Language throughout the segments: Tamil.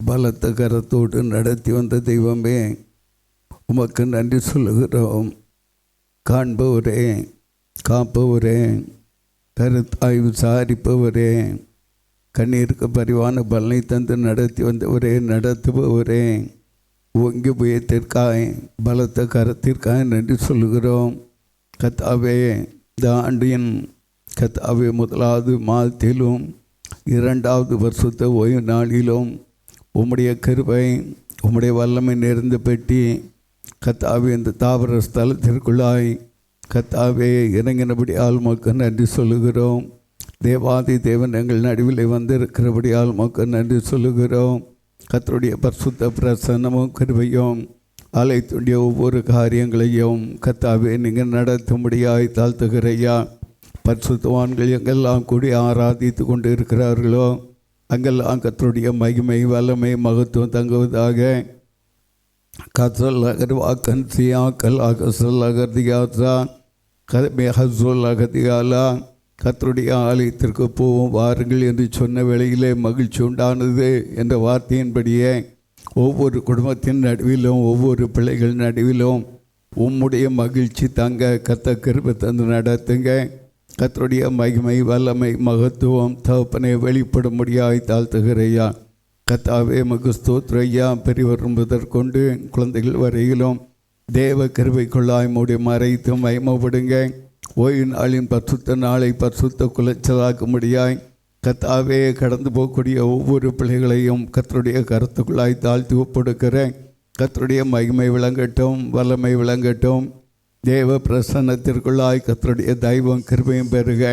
பலத்த கரத்தோடு நடத்தி வந்த தெய்வமே, உமக்கு நன்றி சொல்லுகிறோம். காண்பவரே, காப்பவரே, கருத்தாய் விசாரிப்பவரே, கண்ணீருக்கு பரிவான பலனை தந்து நடத்தி வந்தவரே, நடத்துபவரே, ஓங்கி புயத்திற்காய் பலத்த கரத்திற்காய் நன்றி சொல்லுகிறோம். கர்த்தாவே, இந்த ஆண்டின் கர்த்தாவே முதலாவது மாதத்திலும் 2வது பரிசுத்த ஓய்வு நாளிலும் உம்முடைய கிருபை, உம்முடைய வல்லமை நிறைந்த பெட்டி கர்த்தாவே இந்த தாவர ஸ்தலத்திற்குள்ளாய் கர்த்தாவே இறங்கினபடியால் உமக்கு நன்றி சொல்லுகிறோம். தேவாதி தேவன் எங்கள் நடுவில் வந்திருக்கிறபடியால் உமக்கு நன்றி சொல்லுகிறோம். கர்த்தருடைய பரிசுத்த பிரசன்னமும் கிருபையும் ஆலயத்துடைய ஒவ்வொரு காரியங்களையும் கர்த்தாவே நீங்கள் நடத்தும்படியாய் தாழ்த்துகிறையா. பரிசுத்தவான்கள் எங்கெல்லாம் கூடி ஆராதித்து கொண்டு இருக்கிறார்களோ அங்கெல்லாம் கர்த்தருடைய மகிமை, வல்லமை, மகத்துவம் தங்குவதாக. கசல் வாக்கன் சியா கல்லாக சொல்லகதியாசா கதமேகசொல்லகதியாலா. கர்த்தருடைய ஆலயத்திற்கு போவோம் வாருங்கள் என்று சொன்ன வேளையிலே மகிழ்ச்சி உண்டானது என்ற வார்த்தையின்படியே ஒவ்வொரு குடும்பத்தின் நடுவிலும் ஒவ்வொரு பிள்ளைகள் நடுவிலும் உம்முடைய மகிழ்ச்சி தங்க கர்த்தர் கிருபை தந்து நடத்துங்க. கர்த்தருடைய மகிமை, வல்லமை, மகத்துவம் தகப்பனை வெளிப்படும்படியாய் தாழ்த்துகிறையா. கர்த்தாவே மகு ஸ்தோத்திரையா. பெரியவர் முதற்கொண்டு குழந்தைகள் வரையிலும் தேவ கிருபைக்குள்ளாய் மூடி மறைத்து மயமப்படுங்க. ஓய்வு நாளின் பரிசுத்த நாளை பரிசுத்த குலைச்சலாக்கும்படியாய் கர்த்தாவே கடந்து போகக்கூடிய ஒவ்வொரு பிள்ளைகளையும் கர்த்தருடைய கருத்துக்குள்ளாய் தாழ்த்தி ஒப்படுக்கிறேன். கர்த்தருடைய மகிமை விளங்கட்டும், வல்லமை விளங்கட்டும். தேவ பிரசன்னத்திற்குள்ளாய் கர்த்தருடைய தெய்வம் கிருபையும் பெறுக.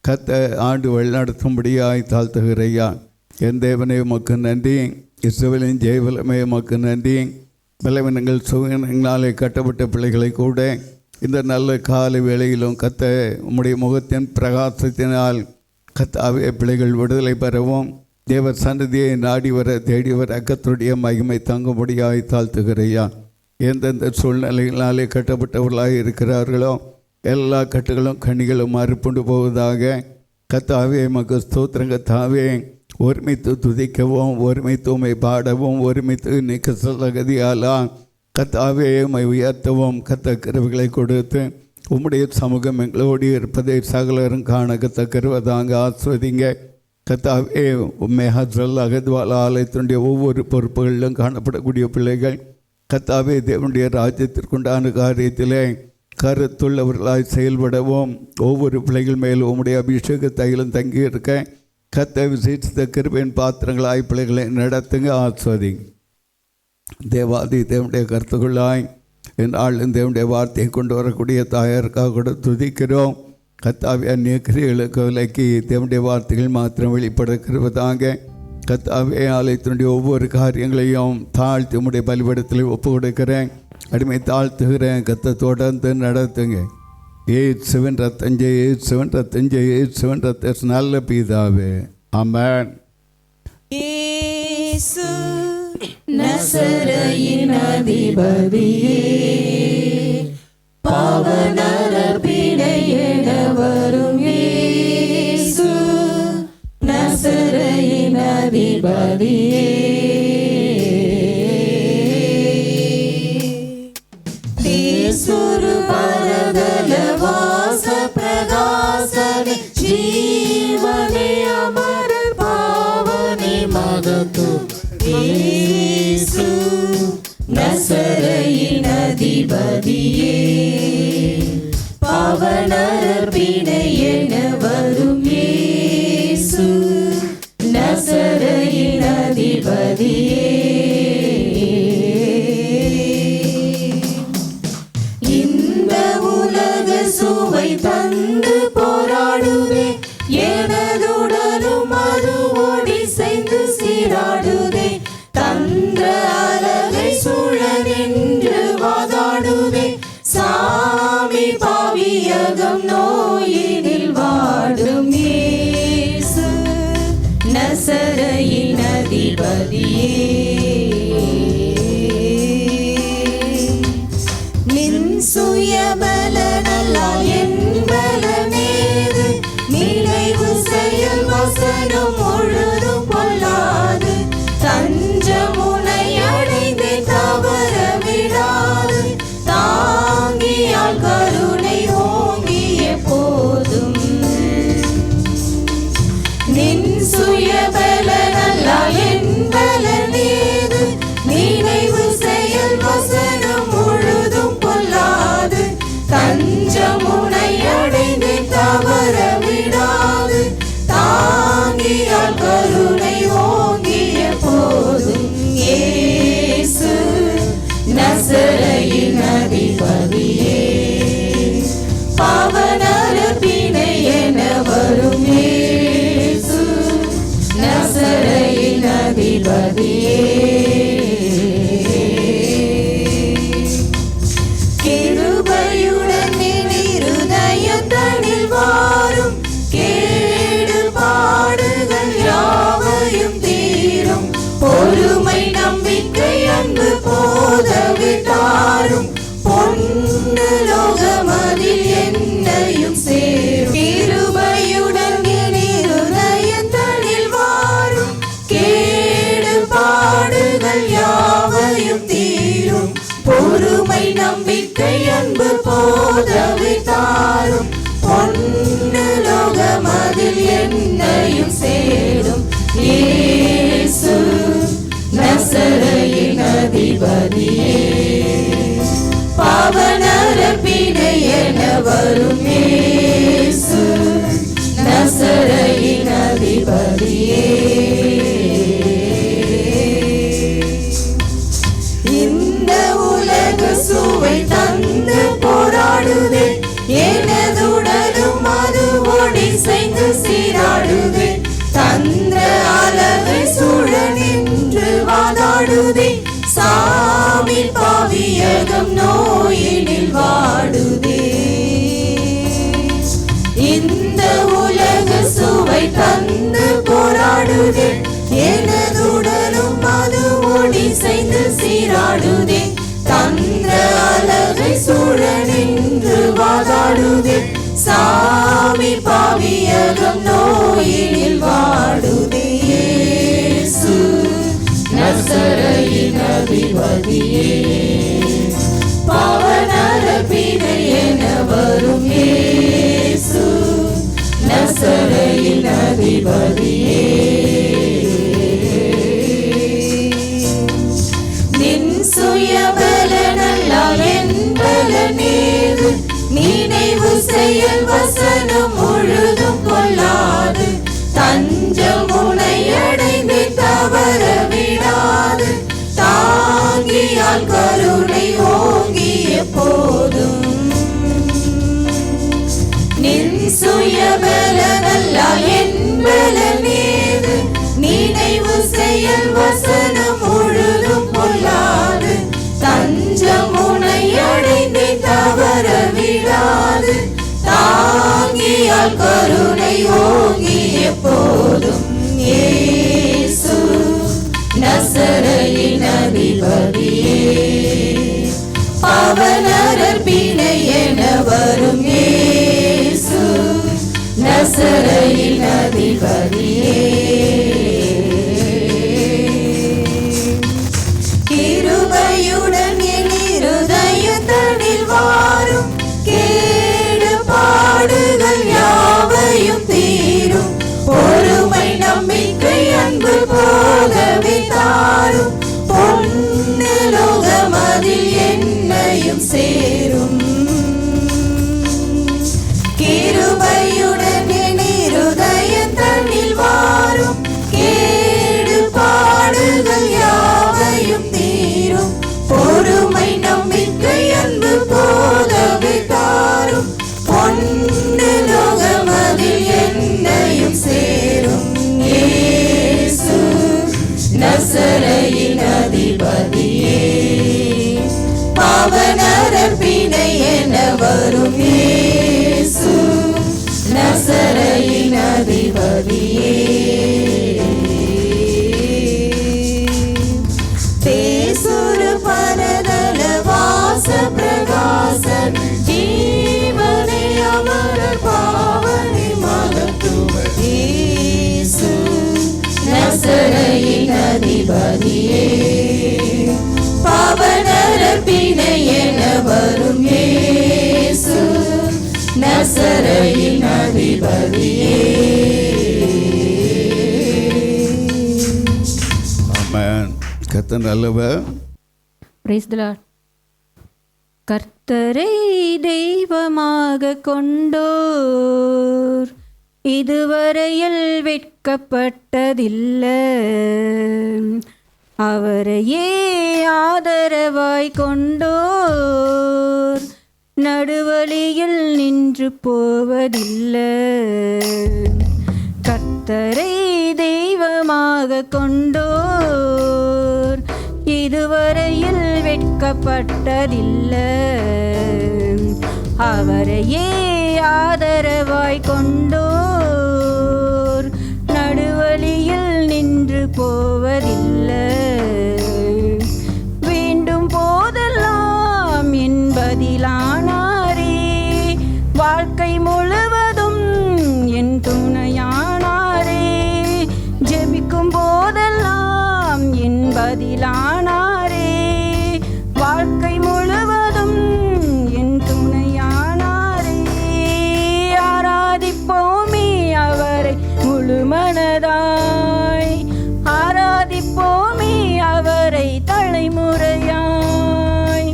கர்த்தர் ஆண்டு வழிநடத்தும்படியாய் தாழ்த்துகிறையா. என் தேவனே உமக்கு நன்றி. இஸ்ரவேலின் ஜெயவலமே உமக்கு நன்றி. பலவீனங்கள் சுகங்களாலே கட்டப்பட்ட பிள்ளைகளை கூட இந்த நல்ல காலை வேளையிலும் கர்த்தர் உம்முடைய முகத்தின் பிரகாசத்தினால் கர்த்தாவே பிள்ளைகள் விடுதலை பெறவும் தேவ சன்னதியை நாடி வர தேடி வர கர்த்தருடைய மகிமை தங்கும்படியாய் தாழ்த்துகிறையா. எந்தெந்த சூழ்நிலைகளாலே கட்டப்பட்டவர்களாக இருக்கிறார்களோ எல்லா கட்டுகளும் கனிகளும் அறுப்புண்டு போவதாக. கர்த்தாவே மக ஸ்தோத்திரம். கர்த்தாவே ஒருமித்து துதிக்கவும், ஒருமித்து உம்மை பாடவும், ஒருமித்து நீக்க சொல்லகதியாலா கர்த்தாவே உம்மை உயர்த்தவும் கர்த்தர் கிருபைகளை கொடுத்து உம்முடைய சமூகம் எங்களோடு இருப்பதை சகலரும் காண கர்த்தர் கிருபை தாங்க ஆஸ்வதிங்க. கர்த்தாவே உம்மை ஹஸ்ரல் அகத்வால் ஆலயத்தினுடைய ஒவ்வொரு பொறுப்புகளிலும் காணப்படக்கூடிய பிள்ளைகள் கர்த்தாவே தேவனுடைய ராஜ்யத்திற்குண்டான காரியத்திலே கருத்துள்ளவர்களாய் செயல்படவும் ஒவ்வொரு பிள்ளைகள் மேலும் உம்முடைய அபிஷேக தைலம் தங்கி இருக்க கர்த்தர் விசேஷித்த கிருபையின் பாத்திரங்களாய் பிள்ளைகளை நடத்துங்க, ஆஸ்வதிங்க. தேவாதி தேவனுடைய கருத்துக்குள்ளாய் என் தேவனுடைய வார்த்தையை கொண்டு வரக்கூடிய தாயாருக்காக கூட துதிக்கிறோம். கர்த்தாவே அந்நிய கிரியைகளுக்கு விலக்கி தேவனுடைய வார்த்தைகள் மாத்திரம் வெளிப்படுகிறதாங்க. கர்த்தாவே ஆலயத்தினுடைய ஒவ்வொரு காரியங்களையும் தாழ்த்தி உம்முடைய பலிபடத்தில் ஒப்பு கொடுக்கிறேன். அடிமை தாழ்த்துகிறேன். கர்த்தர் தொடர்ந்து நடத்துங்க. 8-7 ரத்தஞ்சை 8-7 ரத்தஞ்சை 8-7 ரத்த நல்ல பிதாவே, ஆமென். இயேசு நசரேயின் அதிபதியே, பாவநரர் பிணை என வரும் இயேசு நசரேயின் அதிபதியே, தேசுரு பரதல வாச பிரகாசனே, ஜீவனே அமரர் பாவனே மகத்து இயேசு நசரேயின் அதிபதியே, பாவநரர் பிணை என வரும் இயேசு நசரேயின் அதிபதியே, இந்த உலக சுவை தந்து போராடுவே, எனதுடலும் அது ஓடி செய்து சீராடுதே, தந்த அலகை சூழ நின்று வாதாடுதே, சாமி பாவியகம் நோயினில் வாடும் இயேசு நசரேயின் அதிபதியே, நின் சுயபலனல்லால் என் பலமேது நினைவு செய்ய தஞ்சமுனை அடைந்து தவற விடாது தாங்கியால் கருணை ஓங்கிய போதும் இயேசு நசரேயின் அதிபதியே பாவநரபினை என வரும் இயேசு நசரேயின் அதிபதியே கிருபையுடன் என் இருதயத்தனில் வாரும் கேடு பாடுகள் யாவையும் தீரும் பொறுமை நம்பிக்கை அன்பு போதவிட்டாரும் பொன்னு லோகமதில் என்னையும் சேரும் கிருபையுடன் என் இருதயத்தனில் வாரும் கேடு பாடுகள் யாவையும் தீரும் பொறுமை நம்பிக்கை அன்பு போதவிட்டாரும் பொன்னு லோகமதில் என்னையும் சேரும் இயேசு நசரேயின் அதிபதியே பாவநரபினை என வரும் இயேசு நசரேயின் அதிபதியே இந்த உலக சுவை தந்து போராடுதே எனதுடலும் அது ஒடிசைந்து சீராடுதே தந்த அலகை சூழ நின்று வாதாடுதே சாமி பாவியகம் நோயினில் வாடுதே இந்த உலக சுவை தந்து போராடுதே எனதுடலும் அது ஒடிசைந்து சீராடுதே தந்த அலகை சூழ நின்று வாதாடுதே சாமி பாவியகம் நோயினில் வாடுதே இயேசு நசரேயின் அதிபதியே பாவநரபினை என வரும் இயேசு நசரேயின் அதிபதியே நின் சுயபலனல்லால் என் பலனேது நினைவு செயல் வசனம் முழுதும் கொள்ளாது தஞ்சமுனை அடைந்து தவற விடாது தாங்கியால் கருணை ஓங்கிய போதும் நின் சுயபலனல்லால் என் பலனேது நினைவு செயல் வசனம் முழுதும் கொள்ளாது தஞ்சமுனை அடைந்து தவற விடாது தாங்கியால் கருணை ஓங்கிய போதும் இயேசு நசரேயின் அதிபதியே பாவநரபினை என வரும் இயேசு நசரேயின் அதிபதியே கிருபையுடன் என் இருதயத்தனில் வாரும் கேடு பாடுகள் யாவையும் தீரும் பொறுமை நம்பிக்கை அன்பு போதவிட்டாரும் பொன்னு லோகமதில் என்னையும் சேரும் கிருபையுடன் என் இருதயத்தனில் வாரும் கேடு பாடுகள் யாவையும் தீரும் பொறுமை நம்பிக்கை அன்பு போதவிட்டாரும் பொன்னு லோகமதில் என்னையும் சேரும் இயேசு நசரேயின் அதிபதியே பாவநரபினை என வரும் இயேசு நசரேயின் அதிபதியே தேசுரு பரதல வாச பிரகாசன் ஜீவனே அமரர் பாவனி மகத்துவ இயேசு நசரேயின் அதிபதியே பாவநரபினை என வரும் இயேசு நசரேயின் அதிபதியே ஆமென். கர்த்தர் நல்லவர். Praise the Lord. கர்த்தரை தெய்வமாக கொண்டோர் இதுவரையில் வெட்கப்பட்டதில்லை. அவரையே ஆதரவாய் கொண்டோர் நடுவழியில் நின்று போவதில்லை. கர்த்தரை தெய்வமாக கொண்டோர் இதுவரையில் வெட்கப்பட்டதில்லை. அவரையே ஆதரவாய் கொண்டோர் நடுவழியில் நின்று போவதில்லை. வேண்டும் போதெல்லாம் என்பதிலானாரே, வாழ்க்கை முழுவதும் என் துணையானாரே. ஜெபிக்கும் போதெல்லாம் என்பதிலானாரே, வாழ்க்கை முழுவதும் என் துணையானாரே. ஆராதிப்போமே அவரை முழு மனதாய், ஆராதிப்போமே அவரை தலைமுறையாய்.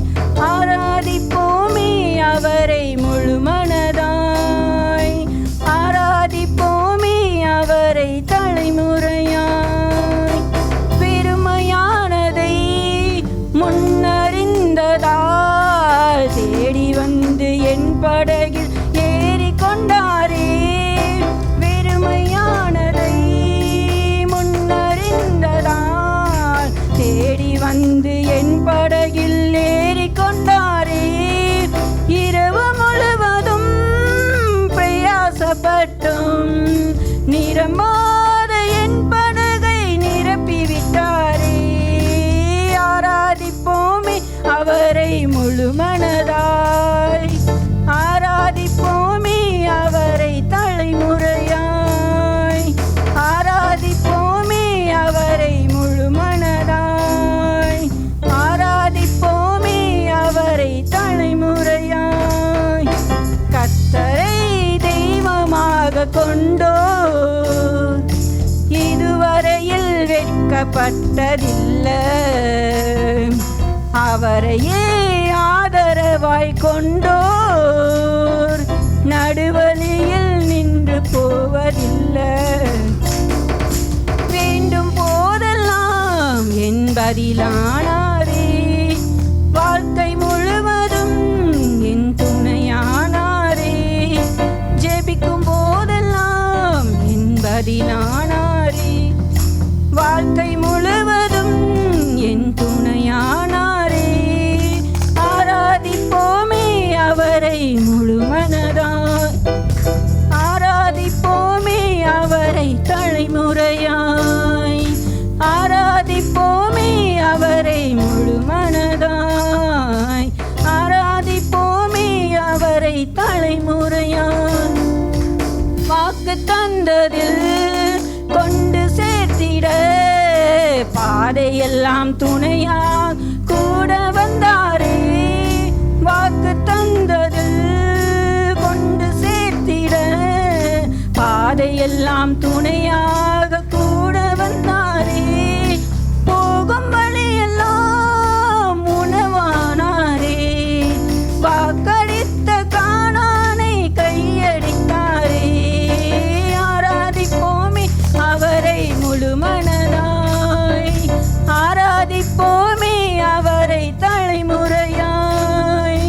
ஆராதிப்போமே அவரை முழு மனதாய், ஆராதிப்போமே அவரை தலைமுறையாய். பெருமையானதை முன்னறிந்ததால் தேடி வந்து என் படகில் ஏறிக்கொண்டாரே. வெறுமையானதை முன்னறிந்ததால் தேடி வந்து என் படகில் ஏறிக்கொண்டாரே. இரவு முழுவதும் பிரயாசப்பட்டும் நிரம்பாத என் படகை நிரப்பிவிட்டாரே. ஆராதிப்போமே அவரை முழு மனதாய், ஆராதிப்போமே அவரை தலைமுறையாய். ஆராதிப்போமே அவரை முழு மனதாய், ஆராதிப்போமே அவரை தலைமுறையாய். கர்த்தரை தெய்வமாக கொண்டோர் இதுவரையில் வெட்கப்பட்டதில்லை. அவரையே ஆதரவாய் கொண்டோர் நடுவழியில் நின்று போவதில்லை. வேண்டும் போதெல்லாம் என்பதிலானாரே, வாழ்க்கை முழுவதும் என் துணையானாரே. ஜெபிக்கும் போதெல்லாம் என்பதிலானாரே, வாழ்க்கை முழுவதும் என் துணையானாரே. ஆராதிப்போமே அவரை முழு மனதாய், ஆராதிப்போமே அவரை தலைமுறையாய். ஆராதிப்போமே அவரை முழு மனதாய், ஆராதிப்போமே அவரை தலைமுறையாய். வாக்கு தந்ததில் கொண்டு சேர்த்திட பாதையெல்லாம் துணையாக கூட வந்தாரே. வாக்கு தந்ததில் கொண்டு சேர்த்திட பாதையெல்லாம் துணையாக கூட வந்தாரே. போகும் வழியெல்லாம் உணவானாரே, வாக்களித்த கானானை கையடித்தாரே. ஆராதிப்போமே அவரை முழு மனதாய், ஆராதிப்போமே அவரை தலைமுறையாய்.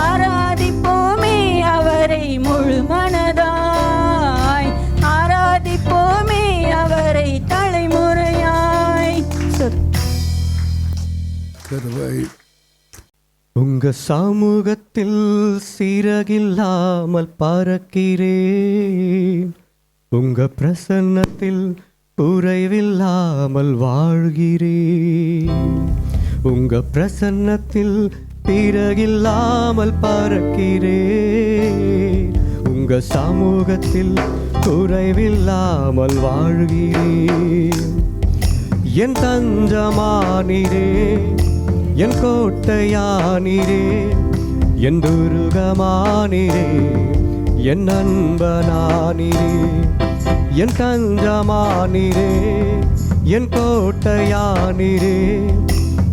ஆராதிப்போமே அவரை முழு மனதாய், ஆராதிப்போமே அவரை தலைமுறையாய். கருவாய் உங்க சமூகத்தில் சிறகில்லாமல் பறக்கிறேன். உங்க பிரசன்னத்தில் குறைவில்லாமல் வாழ்கிறேன். உங்க பிரசன்னத்தில் பிறகில்லாமல் பறக்கிறேன். உங்க சமூகத்தில் குறைவில்லாமல் வாழ்கிறேன். என் தஞ்சமானீரே, என் கோட்டையானீரே, என் துருகமானீரே, என் அன்பனானீரே. என் தஞ்சமானீரே, என் கோட்டையானீரே,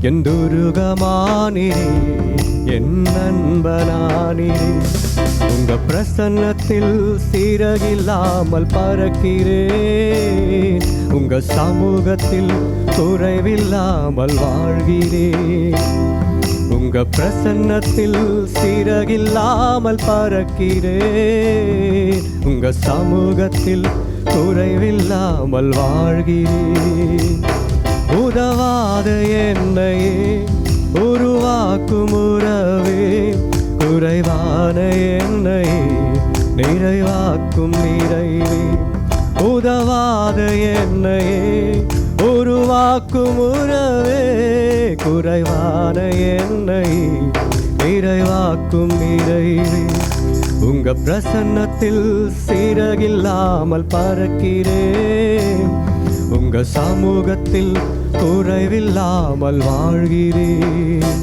என் துருகமானீரே, என் நண்பனானீரே. உங்க பிரசன்னத்தில் சிறகில்லாமல் பறக்கிறேன். உங்க சமூகத்தில் குறைவில்லாமல் வாழ்கிறேன். உங்க பிரசன்னத்தில் சிறகில்லாமல் பறக்கிறேன். உங்க சமூகத்தில் குறைவில்லாமல் வாழ்கிறேன். உதவாத என்னையே உருவாக்கும் உறவே, குறைவான என்னையே நிறைவாக்கும் நிறைவே. உதவாத என்னையே உருவாக்கும் உறவே, குறைவான என்னை நிறைவாக்கும் நிறைவே. உங்க பிரசன்னத்தில் சிறகில்லாமல் பறக்கிறேன். உங்க சமூகத்தில் குறைவில்லாமல் வாழ்கிறேன்.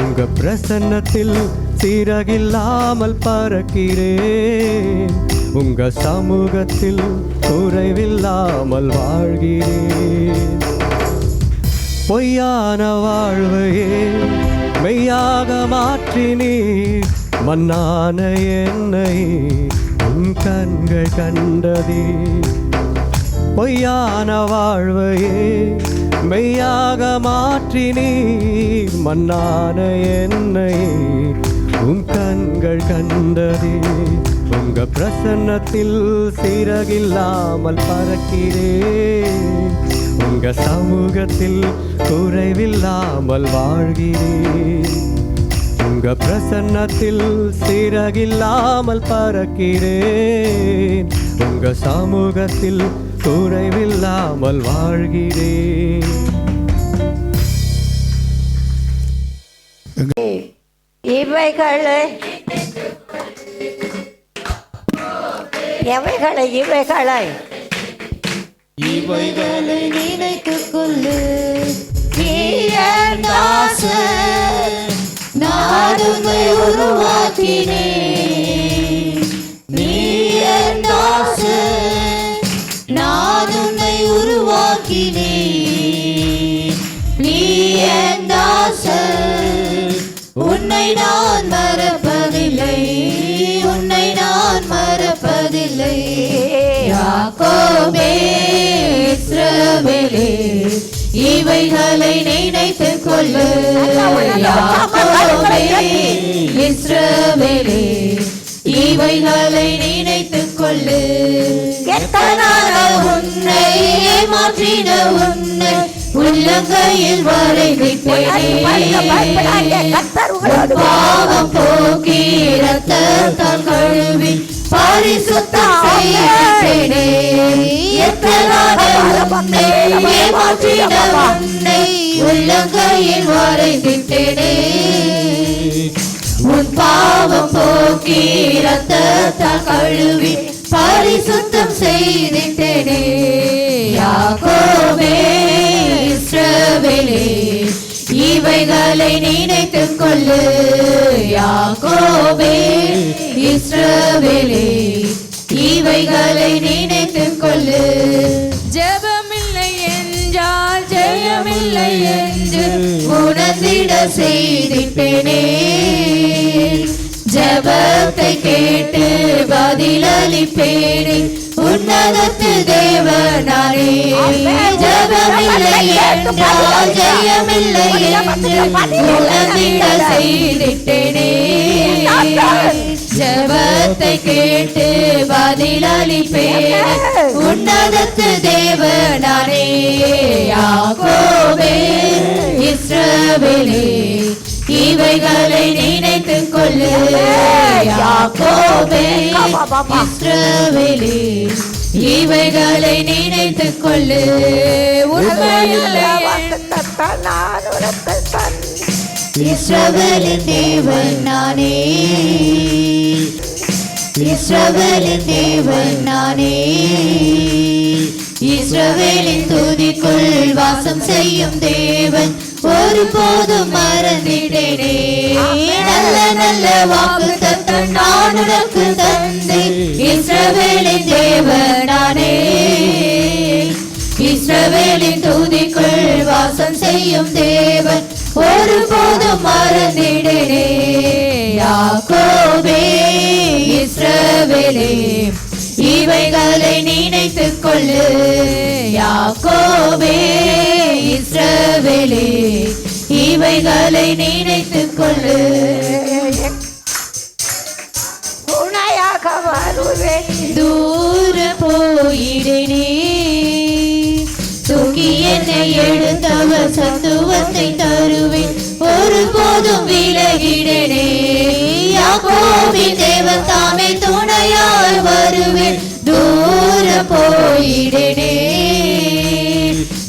உங்க பிரசன்னத்தில் சிறகில்லாமல் பறக்கிறேன். உங்க சமூகத்தில் குறைவில்லாமல் வாழ்கிறேன். பொய்யான வாழ்வையே மெய்யாக மாற்றினீர். மண்ணான என்னை உன் கண்கள் கண்டதே. பொய்யான வாழ்வையே மெய்யாக மாற்றினீர். மண்ணான என்னை உன் கண்கள் கண்டதே. உங்க பிரசன்னத்தில் சிறகில்லாமல் பறக்கிறேன். உங்க சமூகத்தில் குறைவில்லாமல் வாழ்கிறேன். உங்க பிரசன்னத்தில் சிறகில்லாமல் பறக்கிறேன். உங்க சமூகத்தில் குறைவில்லாமல் வாழ்கிறேன். இவைகளை இவைகளை நினைத்துக் கொள்ளு. நான் உன்னை உருவாக்கினேன். நான் உன்னை உருவாக்கினேன். நீ என் தாசன். உன்னை நான் மறப்பதில்லை. உன்னை நான் மறப்பதில்லை. யாக்கோபே இஸ்ரவேலே இவைகளை நினைத்துக் கொள்ளு. யாக்கோபே இஸ்ரவேலே இவைகளை நினைத்துக் கொள்ளு. எத்தனான உன்னை மாற்றின உன்னை உள்ளங்கையில் வரைவிட்டேனே. பாவம் போக்கி இரத்தத்தால் கழுவி பரிசுத்தம் செய்தேனே. எத்தனான உன்னை மாற்றின உன்னை உள்ளங்கையில் வரைவிட்டேனே. உன் பாவம் போக்கி இரத்தத்தால் கழுவி பரிசுத்தம் செய்திட்டேனே. யாக்கோபே இஸ்ரவேலே இவைகளை நினைத்துக் கொள்ளு. யாக்கோபே இஸ்ரவேலே இவைகளை நினைத்துக் கொள்ளு. ஜெபமில்லை என்றால் ஜெயமில்லை என்று உணர்ந்திட செய்திட்டேனே. ஜெபத்தை கேட்டு பதிலளிப்பேனே. உன்னதத்து தேவனானே. ஜெபமில்லை என்றால் ஜெயமில்லை என்று உணர்ந்திட செய்திட்டேனே. ஜெபத்தை கேட்டு பதிலளிப்பேனே. உன்னதத்து தேவனானே. யாக்கோபே இஸ்ரவேலே இவைகளை நினைத்துக் கொள்ளு. யாக்கோபே இஸ்ரவேலே இவைகளை நினைத்துக் கொள்ளு. இஸ்ரவேலின் தேவன் நானே. இஸ்ரவேலின் தேவன் நானே. இஸ்ரவேலின் துதிக்குள் வாசம் செய்யும் தேவன் ஒருபோதும் மறந்திடேனே. நல்ல நல்ல வாக்குத்தத்தம் நான் உனக்கு தந்தேன். இஸ்ரவேலின் தேவன் நானே. இஸ்ரவேலின் துதிக்குள் வாசம் செய்யும் தேவன் ஒருபோதும் மறந்திடனே. யாக்கோபே இஸ்ரவேலே இவைகளை நினைத்துக் கொள்ளு. யாக்கோபே இஸ்ரவேலே இவைகளை நினைத்துக் கொள்ளு. துணையாக வருவேன். தூர போயிடனே தூக்கி என்னை எடுத்தவர் சத்துவத்தை தருவேன். ஒருபோதும் விலகிடனே. யாக்கோபின் தேவன் தாமே துணையாய் வருவேன். தூர போயிடனே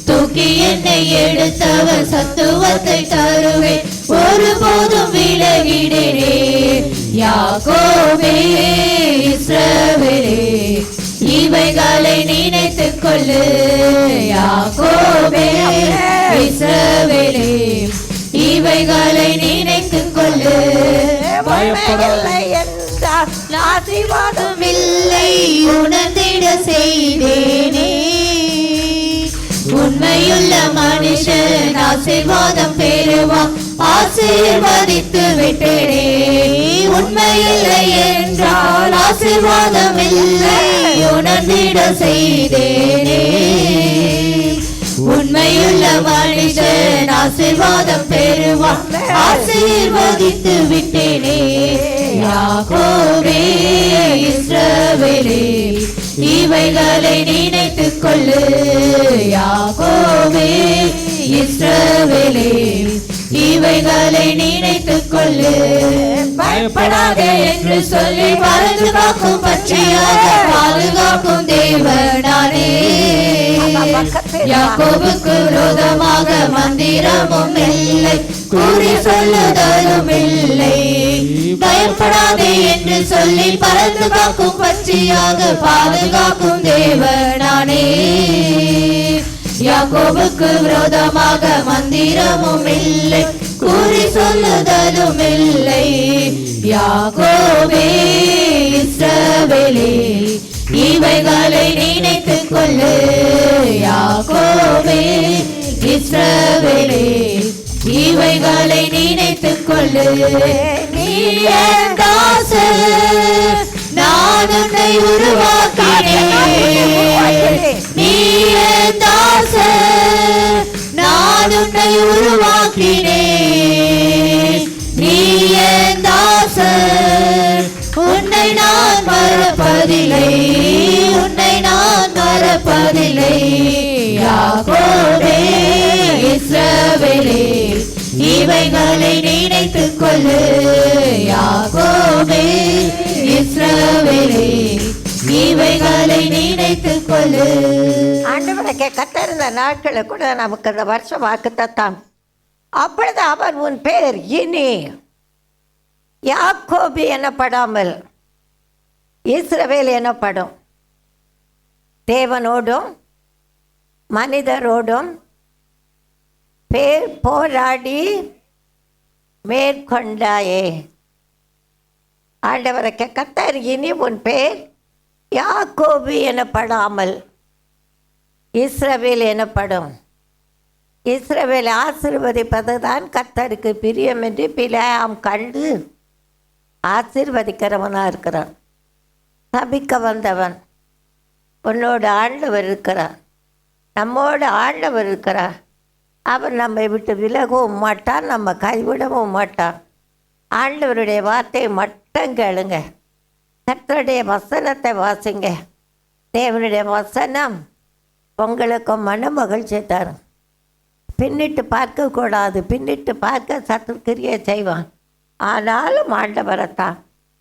தூக்கி என்னை எடுத்தவர் சத்துவத்தை தருவேன். ஒருபோதும் விலகிடனே. யாக்கோபே இஸ்ரவேலே இவைகளை நினைத்துக் கொள்ளு. யாக்கோபே இஸ்ரவேலே இவைகளை நினைத்துக் கொள்ளு. பயப்படவில்லை என்றால் ஆசீர்வாதம் இல்லை உணர்ந்திட செய்தேனே. உண்மையுள்ள மனுஷன் ஆசீர்வாதம் பெறுவான். ஆசீர்வதித்து விட்டேனே. உண்மையில்லை என்றால் ஆசீர்வாதம் இல்லை உணர்ந்திட செய்தேனே. உண்மையுள்ள மனுஷன் ஆசீர்வாதம் பெறுவான். ஆசீர்வதித்து விட்டேனே. யாக்கோபே இஸ்ரவேலே இவைகளை நினைத்துக் கொள்ளு. யாக்கோபே இஸ்ரவேலே இவைகளை நினைத்துக் கொள்ளு. பயப்படாதே என்று சொல்லி பறந்து காக்கும் பற்றியாக பாதுகாக்கும் தேவனானே. யாக்கோபுக்கு விரோதமாக மந்திரமும் இல்லை கூறி சொல்லுதலும் இல்லை. பயப்படாதே என்று சொல்லி பறந்து காக்கும் பற்றியாக பாதுகாக்கும் தேவனானே. யாக்கோபுக்கு விரோதமாக மந்திரமும் இல்லை கூறி சொல்லுதலும் இல்லை. யாக்கோபே இஸ்ரவேலே இவைகளை நினைத்துக் கொள்ளு. யாக்கோபே இஸ்ரவேலே இவைகளை நினைத்துக் கொள்ளு. நீ என் தாசன் நான் உன்னை உருவாக்கினேன். நீ என் தாசன் நான் உன்னை உருவாக்கினேன். நீ என் தாசன் உன்னை நான் மறப்பதில்லை. உன்னை நான் மறப்பதில்லை. யாக்கோபே இஸ்ரவேலே இவைகளை நினைத்துக் கொள்ளு. யாக்கோபே இஸ்ரவேலே இவைகளை நினைத்துக் கொள்ளு. ஆண்டவனுக்கு கத்திருந்த நாட்களை கூட நமக்கு இந்த வருஷம் வாக்குத்தான். அப்பொழுது அவர் உன் பேர் இனி யாக்கோபு எனப்படாமல் இஸ்ரவேல் எனப்படும். தேவனோடும் மனிதரோடும் பேர் போராடி மேற்கொண்டாயே. ஆண்டவருக்கு கத்தர் இனி உன் பேர் யாக்கோபு எனப்படாமல் இஸ்ரவேல் எனப்படும். இஸ்ரவேல் ஆசீர்வதிப்பதுதான் கர்த்தருக்கு பிரியம் என்று பிலேயாம் கண்டு ஆசீர்வதிக்கிறவனாக இருக்கிறான். சபிக்க வந்தவன் உன்னோட ஆண்டவர் இருக்கிறார். நம்மோட ஆண்டவர் இருக்கிறார். அவர் நம்மை விட்டு விலகவும் மாட்டான், நம்ம கைவிடவும் மாட்டான். ஆண்டவருடைய வார்த்தையை மட்டும் கேளுங்க. கர்த்தருடைய வசனத்தை வாசிங்க. தேவனுடைய வசனம் உங்களுக்கு மன மகிழ்ச்சி தரும். பின்னிட்டு பார்க்கக்கூடாது. பின்னிட்டு பார்க்க சத்துக்கிரியை செய்வான். ஆனாலும் ஆண்டவரைத்தான்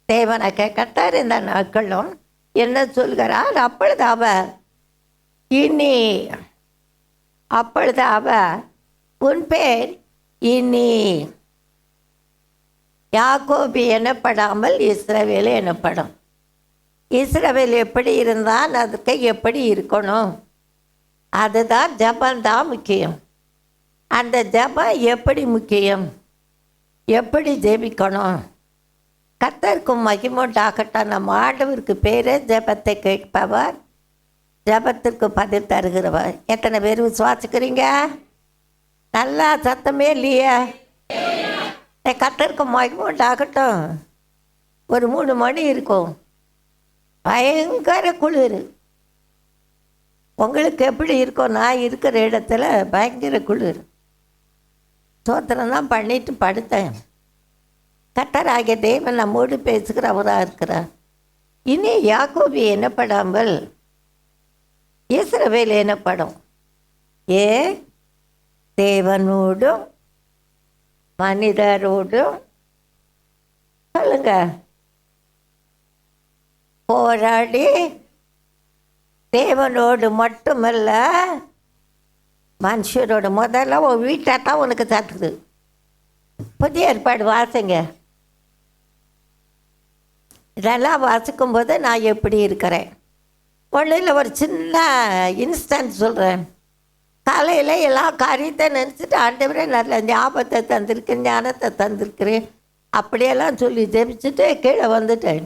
தேவனை கேட்கத்தார். இந்த நாட்களும் என்ன சொல்கிறார்? அப்பொழுது அவர் உன் பேர் இனி யாக்கோபு எனப்படாமல் இஸ்ரவேல் எனப்படும். இஸ்ரவேல் எப்படி இருந்தால் அதுக்கு எப்படி இருக்கணும்? அதுதான் ஜபந்தான் முக்கியம். அந்த ஜபம் எப்படி முக்கியம்? எப்படி ஜெபிக்கணும்? கர்த்தருக்கும் மகிமுண்டாகட்டும். நம்ம ஆண்டவருக்கு பேரே ஜபத்தை கேட்பவர், ஜபத்திற்கு பதில் தருகிறவர். எத்தனை பேர் விசுவாசிக்கிறீங்க? நல்லா சத்தமே இல்லையே. கத்தருக்கு மகிமை உண்டாகட்டும். ஒரு 3 மணி இருக்கும், பயங்கர குளிர். உங்களுக்கு எப்படி இருக்கும்? நான் இருக்கிற இடத்துல பயங்கர குளிர். ஸ்தோத்திரம் தான் பண்ணிட்டு படுத்தேன். கர்த்தராகிய தேவன் நம்மோடு பேசுகிறவராக இருக்கிறார். இனி யாக்கோபு எனப்படாமல் இஸ்ரவேல் எனப்படும். தேவனோடும் மனிதரோடும் சொல்லுங்க போராடி, தேவனோடு மட்டுமல்ல மனுஷரோட முதல்ல உன் வீட்டை தான் உனக்கு தத்துது. புதிய ஏற்பாடு வாசிங்க. இதெல்லாம் வாசிக்கும்போது நான் எப்படி இருக்கிறேன். ஒன்றும் இல்லை, ஒரு சின்ன இன்ஸ்டன்ட் சொல்கிறேன். காலையில் எல்லா காரியத்தை நினச்சிட்டு ஆண்டவரே நல்ல ஞாபகத்தை தந்திருக்கேன், ஞானத்தை தந்திருக்கிறேன் அப்படியெல்லாம் சொல்லி ஜெபிச்சுட்டு கீழே வந்துட்டேன்.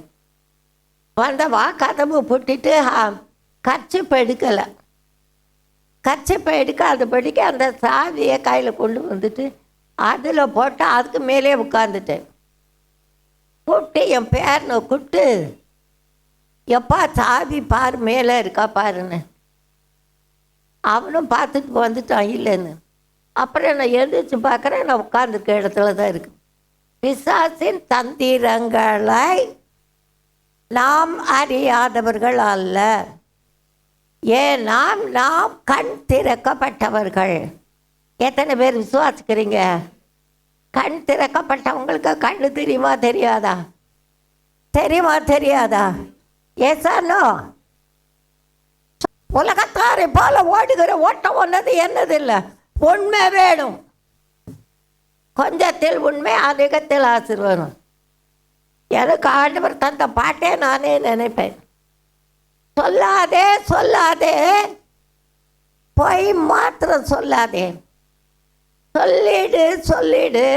வந்தவா கதவு போட்டுட்டு கர்ச்சிப்பை எடுக்கலை. கர்ச்சிப்பை எடுக்காதபடிக்கு அந்த சாவியை கையில் கொண்டு வந்துட்டு அதில் போட்டு அதுக்கு மேலே உட்காந்துட்டேன். கூப்பிட்டு என் பேரனை கூப்பிட்டு, எப்பா சாவி பாரு மேலே இருக்கா பாருன்னு. அவனும் பார்த்துட்டு வந்துட்டான் இல்லைன்னு. அப்புறம் நான் எழுந்திரிச்சு பார்க்குறேன், நான் உட்காந்துருக்க இடத்துல தான் இருக்கு. பிசாசின் தந்திரங்களை நாம் அறியாதவர்கள் அல்ல, ஏன்னா நாம் கண் திறக்கப்பட்டவர்கள். எத்தனை பேர் விசுவாசிக்கிறீங்க? கண் திறக்கப்பட்டவங்களுக்கு கண்ணு தெரியுமா தெரியாதா? தெரியுமா தெரியாதா? ஏசானோ உலகத்தாரை போல ஓடுகிற ஓட்டம் ஒன்னது என்னதில்லை, உண்மை வேணும். கொஞ்சத்தில் உண்மை, அதிகத்தில் ஆசீர்வாதம். எனக்கு ஆண்டவர் தந்த பாட்டே நானே நினைப்பேன். சொல்லாதே சொல்லாதே, பொய் மாத்திரம் சொல்லாதே, சொல்லிடு சொல்லிடு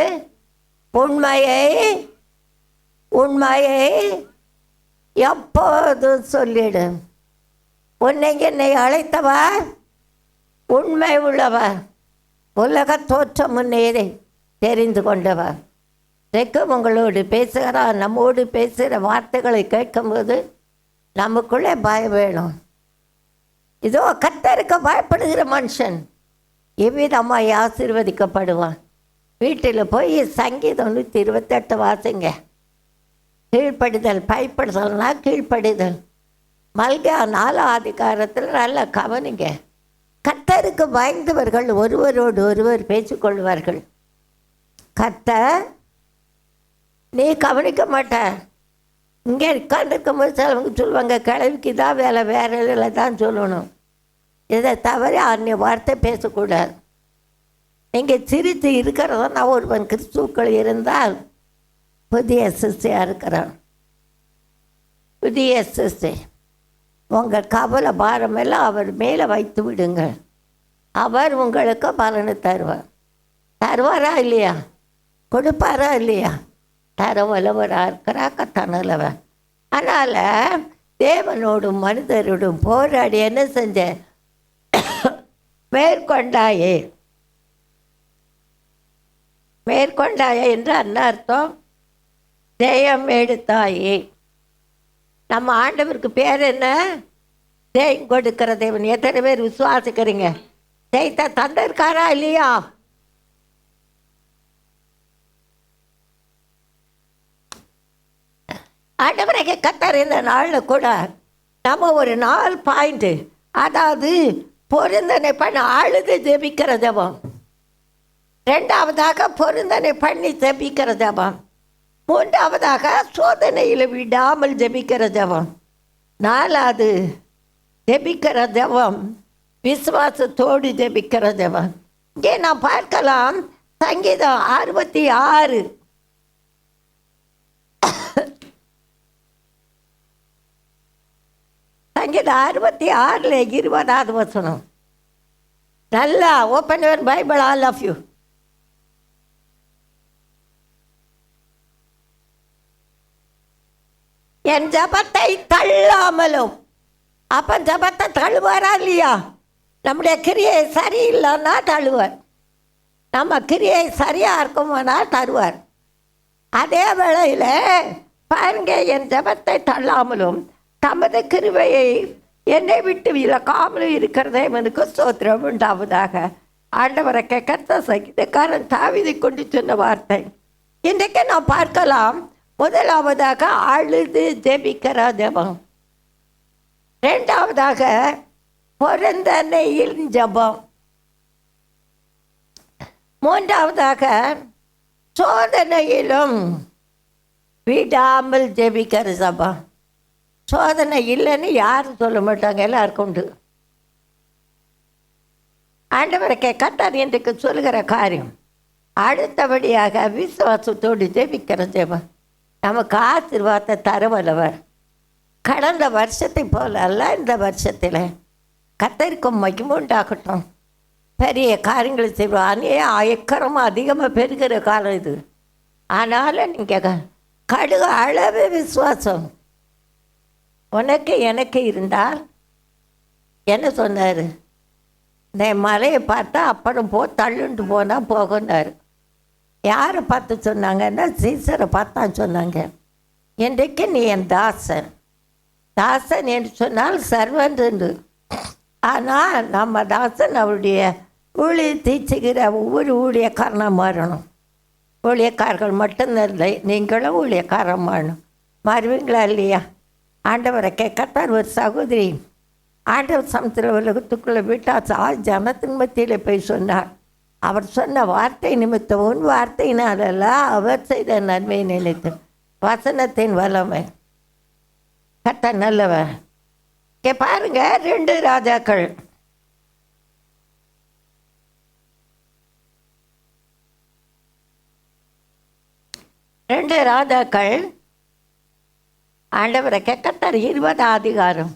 உண்மையை உண்மையை எப்போதும் சொல்லிடு. உன்னை என்னை அழைத்தவர் உண்மை உள்ளவர், உலக தோற்றம் முன்னேறி தெரிந்து கொண்டவர். இன்றைக்கும் உங்களோடு பேசுகிறார். நம்மோடு பேசுகிற வார்த்தைகளை கேட்கும்போது நமக்குள்ளே பயம் வேணும். இதோ கர்த்தருக்கு பயப்படுகிற மனுஷன் எவ்விதமாய் ஆசீர்வதிக்கப்படுவான். வீட்டில் போய் சங்கீதம் 128 வாசிங்க. கீழ்ப்படிதல், பயப்படுதல்னா கீழ்ப்படிதல். மல்கா 4 அதிகாரத்தில் நல்லா கவனிங்க. கர்த்தருக்கு பயந்தவர்கள் ஒருவரோடு ஒருவர் பேசிக்கொள்வார்கள். கர்த்தர் நீ கவனிக்க மாட்ட. இங்கே உட்காந்துருக்கும்போது சிலவங்க சொல்லுவாங்க, கிழவிக்கு தான் வேலை, வேற வேலை தான் சொல்லணும். இதை தவிர அந்நிய வார்த்தை பேசக்கூடாது. நீங்கள் சிரித்து இருக்கிறதா நான் ஒருவன் கிறிஸ்துக்கள் இருந்தால் புதிய சிருஷ்டியாக இருக்கிறான். புதிய சிருஷ்டி. உங்கள் கவலை பாரமெல்லாம் அவர் மேலே வைத்து விடுங்க. அவர் உங்களுக்கு பலனை தருவார். தருவாரா இல்லையா? கொடுப்பாரா இல்லையா? தர வல்லவராக இருக்கிறா கத்தானவன். அதனால் தேவனோடும் மனிதரோடும் போராடி என்ன செஞ்ச? மேற்கொண்டாயே. மேற்கொண்டாயே என்று என்ன அர்த்தம்? ஜெயம் எடுத்தாயே. நம்ம ஆண்டவருக்கு பேர் என்ன? ஜெயம் கொடுக்கிற தேவன். எத்தனை பேர் விசுவாசிக்கிறீங்க? ஜெயத்தை தந்திருக்காரா இல்லையா? ஆண்டவரை கத்தர் இந்த நாளில் கூட நம்ம ஒரு 4 பாயிண்ட்டு, அதாவது பொருந்தனை பண்ண அழுது ஜெபிக்கிற ஜெபம், 2வதாக பொருந்தனை பண்ணி ஜெபிக்கிற ஜெபம், 3வதாக சோதனையில் விடாமல் ஜெபிக்கிற ஜெபம், 4வது ஜெபிக்கிற ஜெபம் விசுவாசத்தோடு ஜெபிக்கிற ஜெபம். இங்கே நாம் பார்க்கலாம் சங்கீதம் 66 சங்கீதம் 66 20வது வசனம். நல்லா open your Bible, all of you. என் ஜபத்தை தள்ளாமலும். அப்போ ஜபத்தை தள்ளுவாரா இல்லையா? நம்முடைய கிரியை சரியில்லைன்னா தள்ளுவார். நம்ம கிரியை சரியாக இருக்குமானா தருவார். அதே வேளையில் பாருங்க, என் ஜெபத்தை தள்ளாமலும் தமது கிருபையை என்னை விட்டு விலக்காமலும் இருக்கிறதே எனக்கு ஸ்தோத்திரம் உண்டாவதாக. ஆண்டவரை கர்த்த சங்கீதக்காரன் தாவீதை கொண்டு சொன்ன வார்த்தை இன்றைக்கு நாம் பார்க்கலாம். முதலாவதாக அழுது ஜெபிக்கிற ஜெபம், இரண்டாவதாக பொருந்தனையில் ஜெபம், மூன்றாவதாக சோதனையிலும் விடாமல் ஜெபிக்கிற ஜெபம். சோதனை இல்லைன்னு யாரும் சொல்ல மாட்டாங்க, எல்லாருக்கும் உண்டு. ஆண்டவரை கர்த்தர் இன்றைக்கு சொல்லுகிற காரியம். அடுத்தபடியாக விசுவாசத்தோடு ஜெபிக்கிற ஜெபம் நமக்கு ஆசீர்வாதத்தை தரவல்லவர். கடந்த வருஷத்தை போல அல்ல, இந்த வருஷத்தில் கர்த்தருக்கும் மகிமை உண்டாகட்டும். பெரிய காரியங்களை செய்வோம். ஏக்கரமாக அதிகமாக பெருகிற காலம் இது. ஆனாலும் நீங்கள் கடுகு அளவு விசுவாசம் உனக்கு எனக்கு இருந்தால் என்ன சொன்னார்? இந்த மலையை பார்த்தா அப்புறம் தள்ளுண்டு போனால் போகன்னாரு. யாரை பார்த்து சொன்னாங்கன்னா சீசரை பார்த்தான் சொன்னாங்க. இன்றைக்கு நீ என் தாசன். தாசன் என்று சொன்னால் சர்வன் என்று. ஆனால் நம்ம தாசன் அவருடைய ஊழியத்தை செய்கிற ஒவ்வொரு ஊழியக்காரனாக மாறணும். ஊழியக்காரர்கள் மட்டும்தான் இல்லை, நீங்களும் ஊழியக்காரன் மாறணும். மாறுவீங்களா இல்லையா? ஆண்டவரை கர்த்தர் ஒரு சகோதரி ஆண்டவர் சமுத்திர உலகத்துக்குள்ளே விட்டால் ஜனத்தின் மத்தியில் போய் சொன்னார். அவர் சொன்ன வார்த்தை நிமித்தம், உன் வார்த்தையினாலல்ல, அவர் செய்த நன்மையை நினைத்து. வசனத்தின் வல்லமை. கர்த்தர் நல்லவர். பாருங்க, 2 ராஜாக்கள் 2 ராஜாக்கள் ஆண்டவரை கர்த்தர் 20 அதிகாரம்.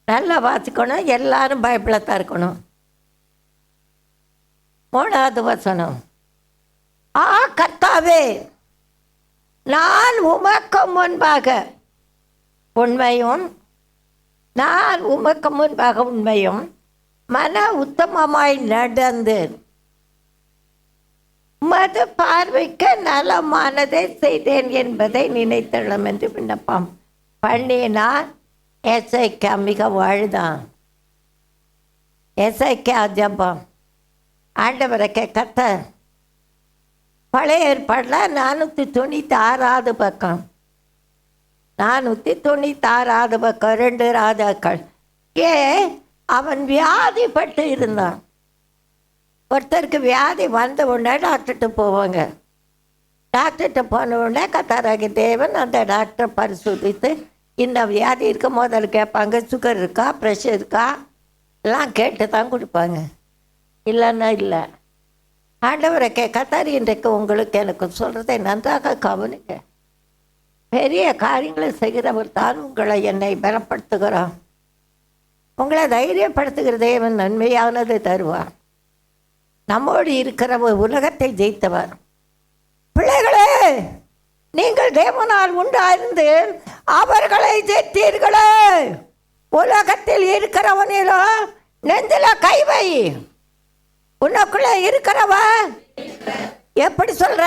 நல்லா வாசிக்கணும், எல்லாரும் பயப்படத்தான் இருக்கணும். 3வது வசனம். கர்த்தாவே, நான் உமக்கு முன்பாக உண்மையும் மன உத்தமமாய் நடந்து உமது பார்வைக்கு நலமானதை செய்தேன் என்பதை நினைத்தள்ளம் என்று விண்ணப்பம் பண்ணினார். எசேக்கியா மிக வாழ்தான். எசேக்கியா ஜெபம். ஆண்டவரை கர்த்தர் பழைய ஏற்பாடில் 496வது பக்கம் 496வது பக்கம் 2 ராஜாக்கள். அவன் வியாதிப்பட்டு இருந்தான். ஒருத்தருக்கு வியாதி வந்த உடனே டாக்டர்கிட்ட போவாங்க. டாக்டர்கிட்ட போன உடனே கர்த்தராகிய தேவன் அந்த டாக்டரை பரிசோதித்து இந்த வியாதி இருக்க முதல்ல கேட்பாங்க. சுகர் இருக்கா, ப்ரெஷர் இருக்கா எல்லாம் கேட்டு தான் கொடுப்பாங்க. இல்லைன்னா இல்லை. ஆண்டவரை கர்த்தர் இன்றைக்கு உங்களுக்கு எனக்கு சொல்கிறதை நன்றாக கவனிங்க. பெரிய காரியங்களை செய்கிறவர் தான் உங்களை என்னை பலப்படுத்துகிறான். உங்களை தைரியப்படுத்துகிற தேவன் நன்மையானதை தருவார். நம்மோடு இருக்கிறவர் உலகத்தை ஜெயித்தவர். பிள்ளைகளே, நீங்கள் தேவனால் உண்டாயிருந்து அவர்களை ஜெயித்தீர்களே. உலகத்தில் இருக்கிறவனிலோ நெஞ்சில கைவை. உனக்குள்ள இருக்கிறவர் எப்படி சொல்ற?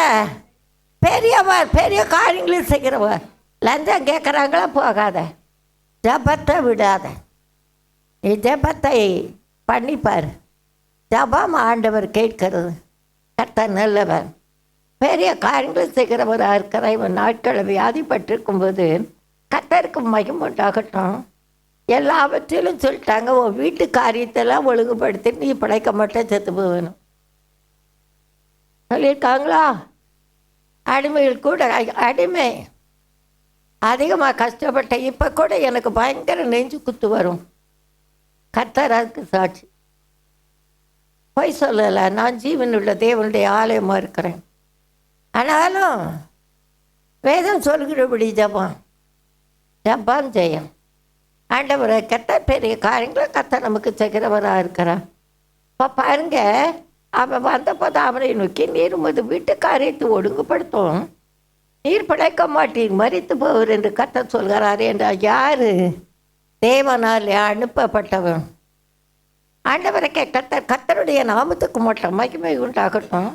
பெரியவர், பெரிய காரியங்களும் செய்கிறவர். லஞ்சம் கேட்குறாங்களா? போகாத. ஜபத்தை விடாத. நீ ஜபத்தை பண்ணிப்பார். ஜபம் ஆண்டவர் கேட்கிறது. கர்த்தர் நல்லவர், பெரிய காரியங்கள் செய்கிறவராக இருக்கிற இவன் நாட்களை வியாதிப்பட்டிருக்கும்போது கர்த்தருக்கு மகிமை உண்டாகட்டும். எல்லாவற்றிலும் சொல்லிட்டாங்க, உன் வீட்டு காரியத்தெல்லாம் ஒழுங்குபடுத்தி நீ பிழைக்க மாட்டேன், செத்து போகணும் சொல்லியிருக்காங்களா? அடிமைகள் கூட அடிமை அதிகமாக கஷ்டப்பட்ட இப்போ கூட எனக்கு பயங்கர நெஞ்சு குத்து வரும். கர்த்தர் அதுக்கு சாட்சி. பொய் சொல்லலை, நான் ஜீவனுள்ள தேவனுடைய ஆலயமாக இருக்கிறேன். ஆனாலும் வேதம் சொல்கிறபடி ஜபம் ஜெயம். ஆண்டவரை கர்த்தர் பெரிய காரியங்களை கர்த்தர் நமக்கு செய்கிறவராக இருக்கிறார். இப்போ பாருங்க, அவன் வந்தபோது அவனை நோக்கி, நீர் உமது வீட்டு காரியத்தை ஒழுங்குபடுத்தும், நீர் பிழைக்க மாட்டீர், மரித்து போவர் என்று கர்த்தர் சொல்கிறார் என்றால் யார்? தேவனால் அனுப்பப்பட்டவன். ஆண்டவரை கர்த்தருடைய நாமத்துக்கு மட்டும் மகிமை உண்டாகட்டும்.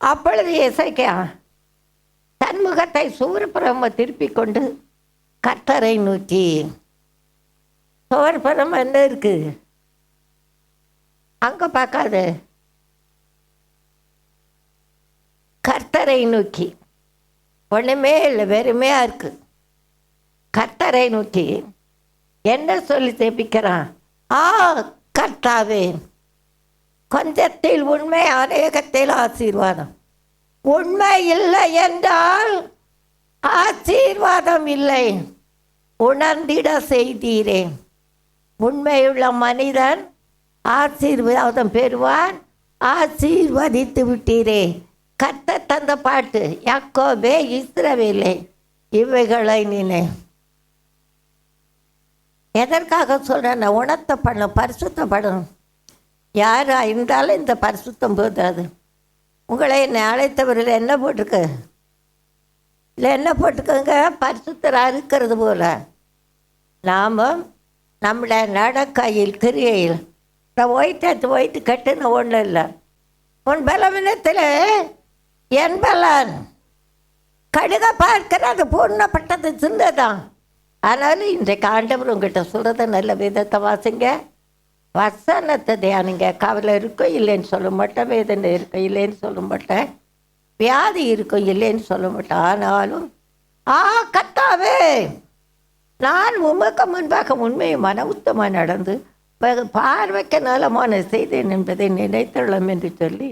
அப்பொழுது எசேக்கியா தன் முகத்தை சூரபுரம திருப்பி கொண்டு கர்த்தரை நோக்கி, சூரபுரம் என்ன இருக்கு அங்க பார்க்காத, கர்த்தரை நோக்கி, ஒண்ணுமே இல்லை, வெறுமையா இருக்கு. கர்த்தரை நோக்கி என்ன சொல்லி ஜெபிக்கிறான்? கர்த்தாவே, கொஞ்சத்தில் உண்மை, அநேகத்தில் ஆசீர்வாதம். உண்மை இல்லை என்றால் ஆசீர்வாதம் இல்லை, உணர்ந்திட செய்தீரே. உண்மையுள்ள மனிதன் ஆசீர்வாதம் பெறுவான், ஆசீர்வதித்து விட்டீரே. கர்த்தர் தந்த பாட்டு, யாக்கோபே இஸ்ரவேலே இவைகளை நினை. எதற்காக சொல்கிறேன்? உணர்த்தப்படணும், பரிசுத்தப்படணும். யாராக இருந்தாலும் இந்த பரிசுத்தம் போதாது. உங்களை என்னை அழைத்தவர்கள் என்ன போட்டிருக்கு? இல்லை என்ன போட்டிருக்கோங்க? பரிசுத்தராக இருக்கிறது போல் நாம் நம்மளை நடக்கையில் கிரியையில் ஒயிட்டு கட்டுன்னு ஒன்றும் இல்லை. உன் பலவீனத்தில் என் பலன் கடுக பார்க்கிற அது பூர்ணப்பட்டது சின்னதான். ஆனாலும் இன்றைக்கு ஆண்டவர் உங்கள்கிட்ட சொல்கிறத நல்ல விதத்தை வாசிங்க, வசனத்தை தியானிங்க. கவலை இருக்கும் இல்லைன்னு சொல்ல மாட்டேன், வேதனை இருக்கும் இல்லைன்னு சொல்ல மாட்டேன், வியாதி இருக்கும் இல்லைன்னு சொல்ல மாட்டேன். ஆனாலும் கர்த்தாவே, நான் உமக்கு முன்பாக உண்மையுமான உத்தமாக நடந்து பார்வைக்கு நலமான செய்தேன் என்பதை நினைத்துள்ளோம் என்று சொல்லி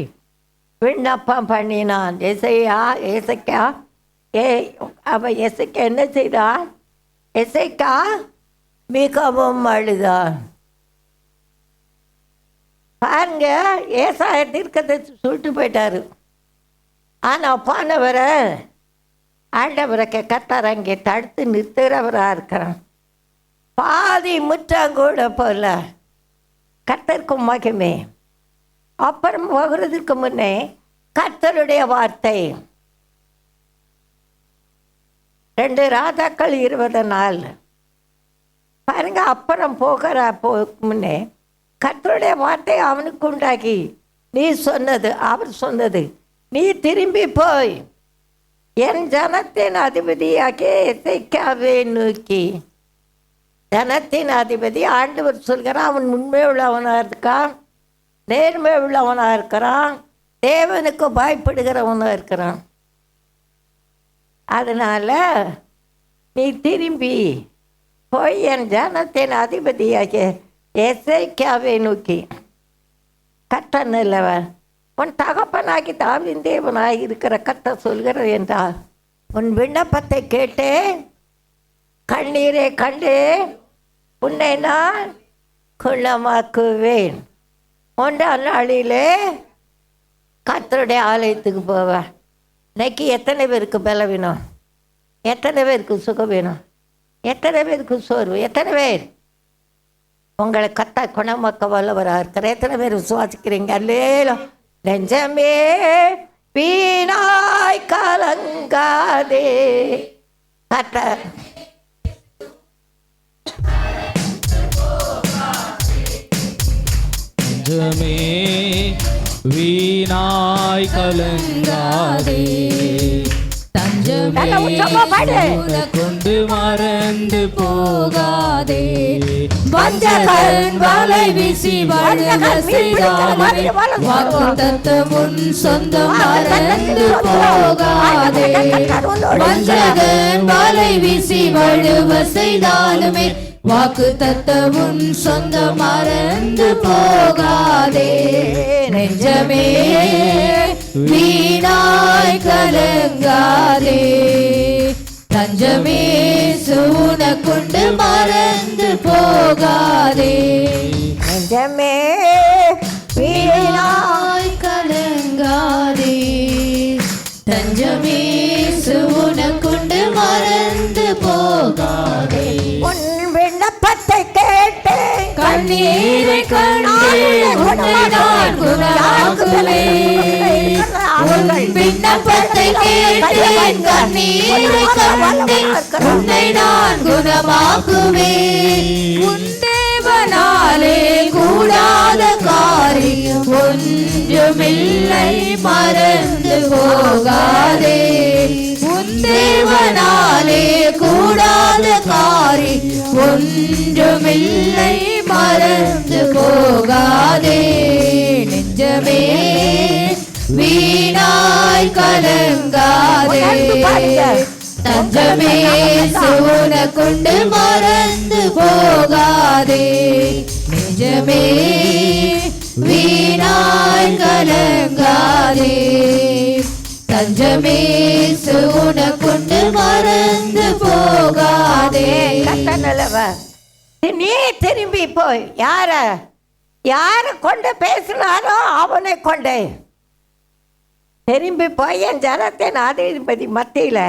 விண்ணப்பம் பண்ணினான். எசேக்கியா என்ன செய்தான்? எசேக்கியா மிகவும் அழுதான். பாருங்க, ஏசாயா தீர்க்கதரிசி சொல்லிட்டு போயிட்டாரு. ஆனால் போனவரை ஆண்டவரை கர்த்தர் அங்கே தடுத்து நிறுத்துகிறவராக இருக்கிறான். பாதி முற்றங்கூட போல கர்த்தருக்கு மகிமை. அப்புறம் போகிறதுக்கு முன்னே கர்த்தருடைய வார்த்தை 2 ராஜாக்கள் 20 பாருங்க. அப்புறம் போகிற முன்னே கர்த்தருடைய வார்த்தை அவனுக்கு உண்டாகி, நீ சொன்னது, அவர் சொன்னது, நீ திரும்பி போய் என் ஜனத்தின் அதிபதியாகிய எசேக்கியாவை நோக்கி. ஜனத்தின் அதிபதி ஆண்டவர் சொல்கிறான், அவன் உண்மை உள்ளவனாக இருக்கான், நேர்மை உள்ளவனாக இருக்கிறான், தேவனுக்கு பயப்படுகிறவனாக இருக்கிறான். அதனால் நீ திரும்பி போய் என் ஜனத்தின் அதிபதியாகிய எசேக்கியாவை நோக்கி. கர்த்தர் நல்லவன், உன் தகப்பனாகி தாவீதின் தேவனாகி இருக்கிற கர்த்தர் சொல்கிறார் என்றால், உன் விண்ணப்பத்தை கேட்டு கண்ணீரை கண்டு உன்னை நான் குணமாக்குவேன். 1ஆம் நாளிலே கர்த்தருடைய ஆலயத்துக்கு போவேன். இன்னைக்கு எத்தனை பேருக்கு பலவீனம், எத்தனை பேருக்கு சுகம் வேணும், எத்தனை பேருக்கு சோர்வு, எத்தனை பேர் உங்களை கர்த்தர் குணமாக்க வல்லவராக இருக்கிற எத்தனை பேர் விசுவாசிக்கிறீங்க? அல்லேலூயா. நெஞ்சமே வீணாய் கலங்காதே. கர்த்தர் நெஞ்சமே வீணாய் கலங்காதே, தஞ்சமே கொண்டு மறந்து போகாதே. வஞ்சகன் வலை வீசி வழுக செய்தாலுமே வாக்குத்தத்தம் உன் சொந்தம் மறந்து போகாதே. வஞ்சகன் வலை வீசி வழுவ செய்தாலுமே வாக்குத்தத்தம் உன் சொந்தம் மறந்து போகாதே. நெஞ்சமே வீணாய் கலங்காதே, தஞ்சமே சூன கொண்டு மறந்து போகாதே. நெஞ்சமே வீணாய் கலங்காதே, தஞ்சமே சூன கொண்டு மறந்து போகாதே. உன் விண்ணப்பத்தை கேட்டு கண்ணீரை கண்டு உன்னை நான் குணமாக்குவேன். உன் விண்ணப்பத்தை கேட்டு கண்ணீரை கண்டு உன்னை நான் குணமாக்குவேன். உன் தேவ தேவனாலே கூடாத காரியம் ஒன்றுமில்லை மறந்து போகாதே உன் தேவனாலே கூடாத காரியம் ஒன்றுமில்லை மறந்து போகாதே நெஞ்சமே வீணாய் கலங்காதே தஞ்சமே சுவன கொண்டு மறந்து போகாதே நெஞ்சமே வீணாய் கலங்காதே தஞ்சமே சுவன கொண்டு மறந்து போகாதே. நீ திரும்பி போய் யார கொண்டு பேசினாரோ அவனை கொண்டே திரும்பி போய் என் ஜனத்தின் அதிபதி மத்தியில்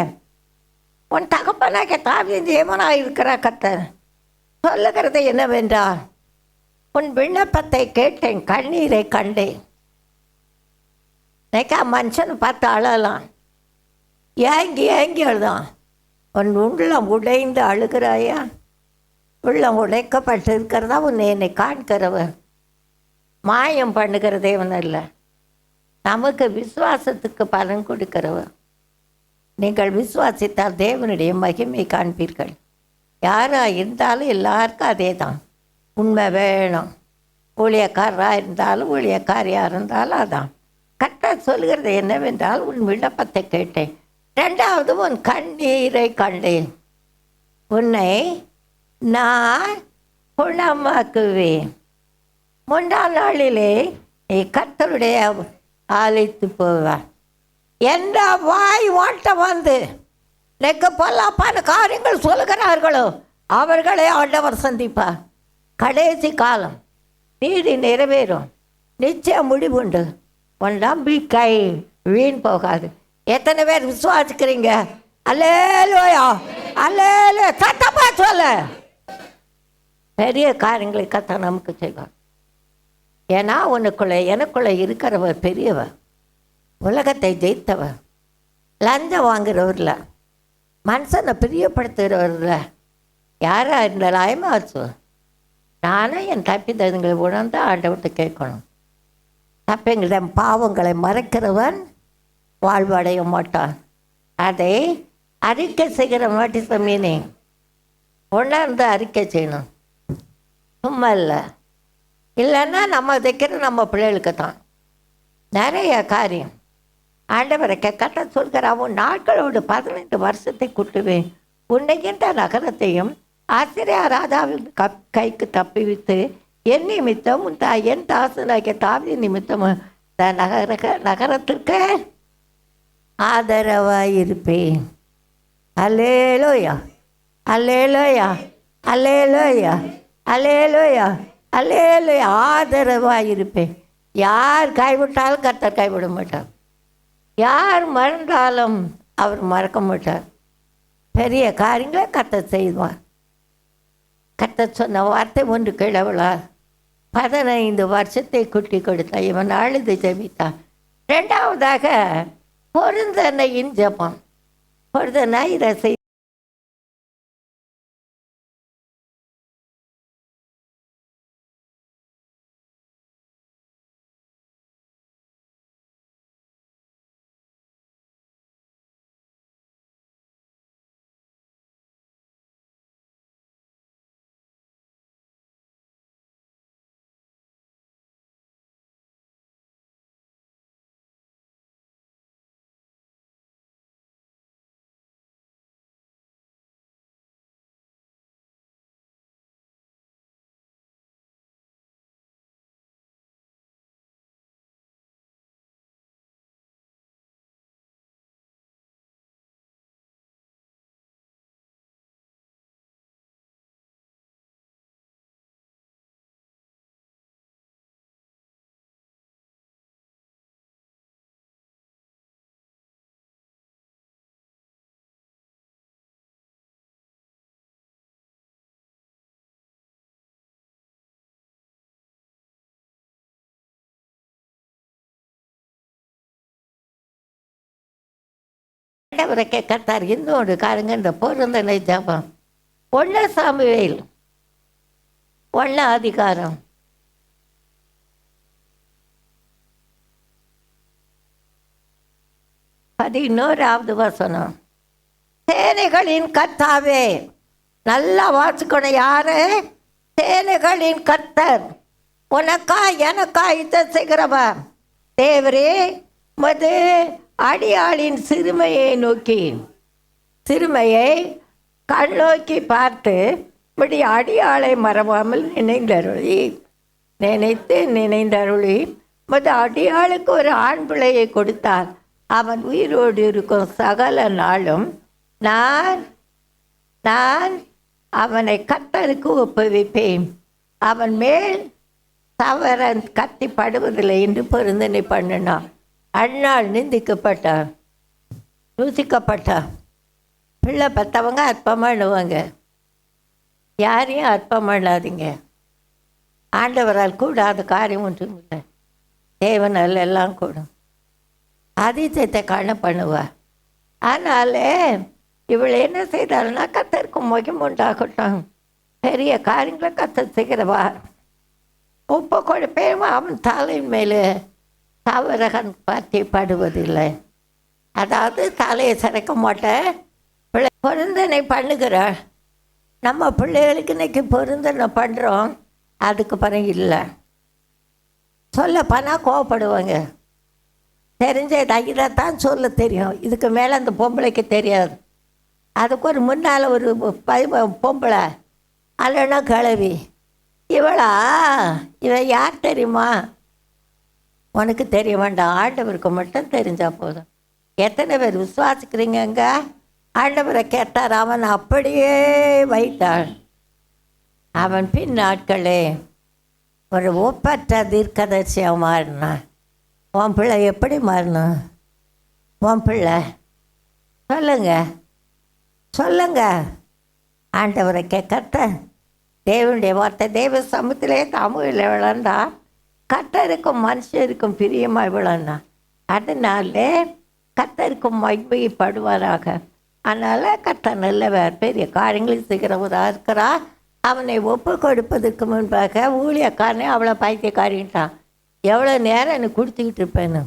உன் தகப்பனாக தாவீது தேவனாய் இருக்கிற கர்த்தர் சொல்லுகிறது என்னவென்றால் உன் விண்ணப்பத்தை கேட்டேன், கண்ணீரை கண்டேன். மனுஷனை பார்த்து அழலாம், ஏங்கி அழுதான். உன் உள்ளம் உடைந்து அழுகிறாயா? உள்ளம் உடைக்கப்பட்டு இருக்கிறதா? உன்னை என்னை காண்கிறவன் மாயம் பண்ணுகிற தேவன் அல்ல, நமக்கு விசுவாசத்துக்கு பலன் கொடுக்கிறவன். நீங்கள் விசுவாசித்தால் தேவனுடைய மகிமை காண்பீர்கள். யாராக இருந்தாலும் எல்லாருக்கும் அதே தான். உண்மை வேணும். ஊழியக்காரராக இருந்தாலும் ஊழியக்காரியாக இருந்தாலும் அதான். கர்த்தர் சொல்கிறது என்னவென்றால் உன் விண்ணப்பத்தை கேட்டேன், ரெண்டாவது உன் கண்ணீரை கண்டேன், உன்னை நான் குணமாக்குவேன். 3ஆம் நாளிலே நீ கர்த்தருடைய ஆலயத்து போவார். எந்த வாய் ஓட்ட வந்து எனக்கு பொல்லாப்பான காரியங்கள் சொல்லுகிறார்களோ அவர்களை ஆண்டவர் சந்திப்பார். கடைசி காலம் நீதி நிறைவேறும், நிச்சயம் முடிவுண்டு. உன் நம்பிக்கை வீண் போகாது. எத்தனை பேர் விசுவாசிக்கிறீங்க? அல்லேலூயா அல்லேலூயா சத்தமா சொல்ல. பெரிய காரியங்களை கர்த்தர் நமக்கு செய்வார். ஏன்னா எனக்குள்ளே இருக்கிறவர் பெரியவர், உலகத்தை ஜெயித்தவர், லஞ்சம் வாங்குறவர்ல, மனுஷனை பிரியப்படுத்துகிறவர்ல. யாராக இருந்தாலும் ஐமாச்சு நானும் என் தப்பித்ததுங்களை உணர்ந்து ஆண்டவர்கிட்ட கேட்கணும். தப்பிங்களை பாவங்களை மறைக்கிறவன் வாழ்வடைய மாட்டான். அதை அறிக்கை செய்கிற மாட்டி மீனே உணர்ந்து அறிக்கை செய்யணும், சும்மா இல்லை. இல்லைன்னா நம்ம தைக்கிற நம்ம பிள்ளைகளுக்கு தான் நிறைய காரியம். ஆண்டவரை கட்ட சொல்கிற அவன் நாட்களோடு 15 வருஷத்தை கூட்டுவேன், உன்னைகின்ற நகரத்தையும் ஆசிரியா ராஜாவின் கைக்கு தப்பிவித்து என் நிமித்தம் என் தாசனாகிய தாவி நிமித்தம் நகரத்திற்கு ஆதரவாக இருப்பேன். அல்லேலூயா அல்லேலூயா அல்லேலூயா அல்லேலூயா அல்லேலூயா. ஆதரவாக இருப்பேன். யார் கைவிட்டாலும் கர்த்தர் கைவிட மாட்டார், யார் மறந்தாலும் அவர் மறக்க மாட்டார். பெரிய காரியங்களை கர்த்தர் செய்வார். கர்த்தர் சொன்ன வார்த்தை ஒன்று கிழவளா 15 வருஷத்தை குட்டி கொடுத்தான். இவன் அழுது ஜெபித்தான். ரெண்டாவதாக பொருந்தனையின் ஜெபம். பொருந்தனை இதை செய் ஆண்டவரை கர்த்தர் இன்னொரு காரங்க இந்த பொருந்தனை ஜபம். 1 சாமுவேல் 1 அதிகாரம் 11வது வசனம். சேனைகளின் கர்த்தாவே, நல்லா வாசிக்கணும். யாரு? சேனைகளின் கர்த்தர், உனக்கா எனக்கா யுத்தம் செய்கிறவர். தேவரே, மது அடியாளின் சிறுமையை கண்ணோக்கி பார்த்து இப்படி அடியாளை மறவாமல் நினைந்தருளி மது அடியாளுக்கு ஒரு ஆண் பிள்ளையை கொடுத்தார். அவன் உயிரோடு இருக்கும் சகல நாளும் நான் அவனை கர்த்தருக்கு ஒப்புவிப்பேன். அவன் மேல் தவறன் கத்தி படுவதில்லை என்று பொருந்தனை பண்ணினான். அந்நாள் நிந்திக்கப்பட்டான், தூசிக்கப்பட்டான். பிள்ளை பெற்றவங்க அற்பம் பண்ணுவாங்க. யாரையும் அற்பம் பண்ணாதீங்க. ஆண்டவரால் கூடாத காரியம் ஒன்றும் இல்லை. தேவனால் எல்லாம் கூடும். அதிசயத்தை காண பண்ணுவார். அதனால இவள் என்ன செய்தாள்னா, கர்த்தருக்கு மகிமை உண்டாகட்டும், பெரிய காரியங்களை கர்த்தர் செய்கிறவா. ஒப்பு கொடுப்பேன். அவன் தலையின் மேலே தவறகன் பற்றி படுவதில்லை. அதாவது தலையை சிறைக்க மாட்டேன். பிள்ளை பொருந்தனை பண்ணுகிறாள். நம்ம பிள்ளைகளுக்கு இன்னைக்கு பொருந்தனை பண்ணுறோம், அதுக்கு பிறகு இல்லை. சொல்ல போனால் கோவப்படுவாங்க. தெரிஞ்ச இதைத்தான் சொல்ல தெரியும், இதுக்கு மேலே அந்த பொம்பளைக்கு தெரியாது. அதுக்கு ஒரு முன்னால் ஒரு பொம்பளை அல்லனா கிளவி. இவன் யார் தெரியுமா? உனக்கு தெரிய வேண்டாம், ஆண்டவருக்கு மட்டும் தெரிஞ்சால் போதும். எத்தனை பேர் விசுவாசிக்கிறீங்க? ஆண்டவரை கேட்டார், அவன் அப்படியே வைத்தாள். அவன் பின் நாட்களே ஒரு ஒப்பற்ற தீர்க்கதரிசியாக மாறினான். உன் பிள்ளை எப்படி மாறணும்? உன் பிள்ளை சொல்லுங்க. ஆண்டவரை கேட்கட்ட தேவனுடைய வார்த்தை தேவ சமூகத்திலே தமிழில் விளண்டா கர்த்தருக்கும் மனுஷருக்கும் பிரியமாக விளண்டா. அதனால கர்த்தருக்கும் மகிமைப்படுவாராக. அதனால் கர்த்தர் நல்லவர், பெரிய காரியங்களை செய்கிறவராக இருக்கிறா. அவனை ஒப்பு கொடுப்பதற்கு முன்பாக ஊழியக்காரனே அவ்வளோ பைத்தியக்காரின்ட்டான். எவ்வளோ நேரம் எனக்கு கொடுத்துக்கிட்டு இருப்பேன்னு.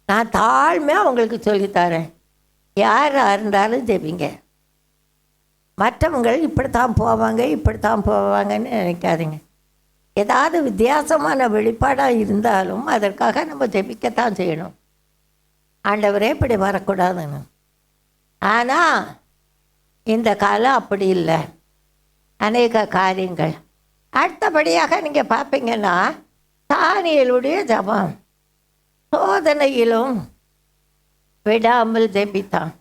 நான் தாழ்மையாக உங்களுக்கு சொல்லித்தரேன். யாராக இருந்தாலும் ஜெபிங்க. மற்றவங்கள் இப்படித்தான் போவாங்கன்னு நினைக்காதீங்க. ஏதாவது வித்தியாசமான வெளிப்பாடாக இருந்தாலும் அதற்காக நம்ம ஜெபிக்கத்தான் செய்யணும். ஆண்டவரே இப்படி வரக்கூடாதுன்னு. ஆனால் இந்த காலம் அப்படி இல்லை. அநேக காரியங்கள் அடுத்தபடியாக நீங்கள் பார்ப்பீங்கன்னா, தானியேலுடைய ஜெபம் சோதனையிலும் விடாமல் ஜெபித்தான்.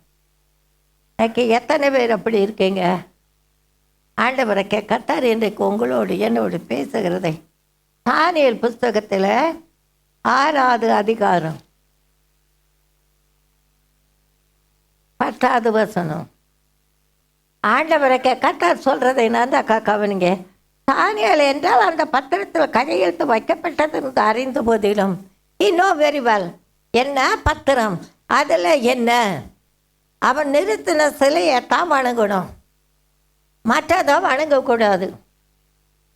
எனக்கு எத்தனை பேர் அப்படி இருக்கீங்க? ஆண்டவரை கர்த்தர் இன்றைக்கு உங்களோடு என்னோடு பேசுகிறதை தானியேல் புஸ்தகத்தில் 6வது அதிகாரம் 10வது வசனம். ஆண்டவரை கர்த்தர் சொல்கிறதை நான் தான் கவனிங்க. தானியேல் என்றால் அந்த பத்திரத்தில் கையெழுத்து வைக்கப்பட்டது என்று அறிந்த போதிலும் இன்னும் வெரி வெல், என்ன பத்திரம், அதில் என்ன, அவன் நிறுத்தின சிலையை தான் வணங்கணும், மற்றதை வணங்கக்கூடாது,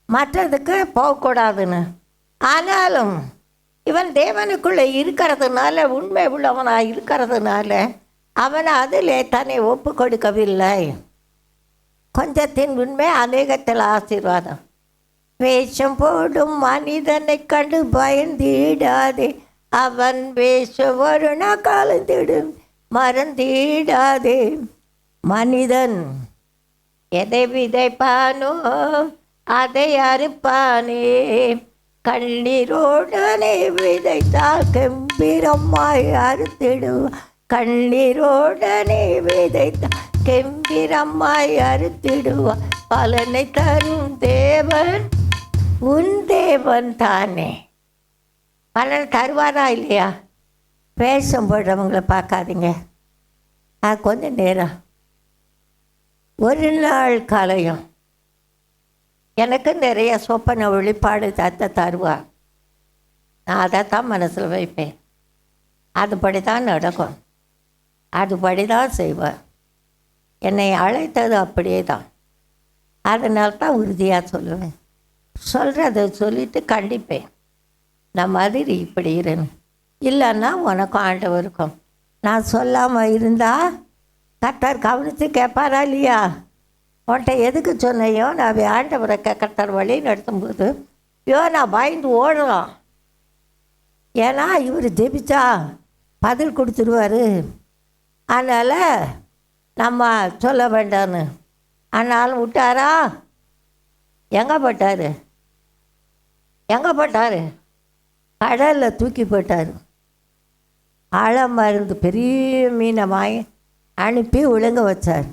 மற்றதுக்கு போகக்கூடாதுன்னு. ஆனாலும் இவன் தேவனுக்குள்ளே இருக்கிறதுனால, உண்மை உள்ளவனாக இருக்கிறதுனால அவன் அதில் தன்னை ஒப்பு கொடுக்கவில்லை. கொஞ்சத்தின் உண்மை அநேகத்தில் ஆசீர்வாதம். வேஷம் போடும் மனிதனை கண்டு பயந்திடாதே, அவன் வேஷம் ஒரு நாள் கலந்திடும் மறந்திடாதே. மனிதன் எதை விதைப்பானோ அதை அறுப்பானே, கண்ணீரோடனே விதைத்தால் கம்பீரமாய் அறுத்திடுவான். கண்ணீரோடனே விதைத்தால் கம்பீரமாய் அறுத்திடுவான். பலனை தரும் தேவன் உன் தேவன் தானே. பலன் தருவாரா இல்லையா? வேஷம் போடுறவங்கள பார்க்காதீங்க. அது கொஞ்சம் நேரம், ஒரு நாள் காலையும் எனக்கு நிறைய சொப்பன வெளிப்பாடு தருவா. நான் அதைத்தான் மனசில் வைப்பேன். அதுபடி தான் நடக்கும், அதுபடி தான் செய்வேன். என்னை அழைத்தது அப்படியே தான். அதனால தான் உறுதியாக சொல்லுவேன். சொல்கிறத சொல்லிவிட்டு கண்டிப்பேன். நான் மாதிரி இப்படி இருன்னு இல்லைன்னா உனக்கும் ஆண்டவருக்கும். நான் சொல்லாமல் இருந்தால் கர்த்தர் கவனித்து கேட்பாரா இல்லையா? உன்கிட்ட எதுக்கு சொன்னையோ நான் ஆண்டவரை கர்த்தர் வழி நடத்தும்போது நான் பயந்து ஓடலாம். ஏன்னா இவர் ஜெபிச்சா பதில் கொடுத்துருவார். அதனால் நம்ம சொல்ல வேண்டான்னு. ஆனாலும் விட்டாரா? எங்கே போட்டார்? கடலில் தூக்கி போட்டார். ஆழமாக இருந்து பெரிய மீனை வாங்கி அனுப்பி ஒழுங்க வச்சார்.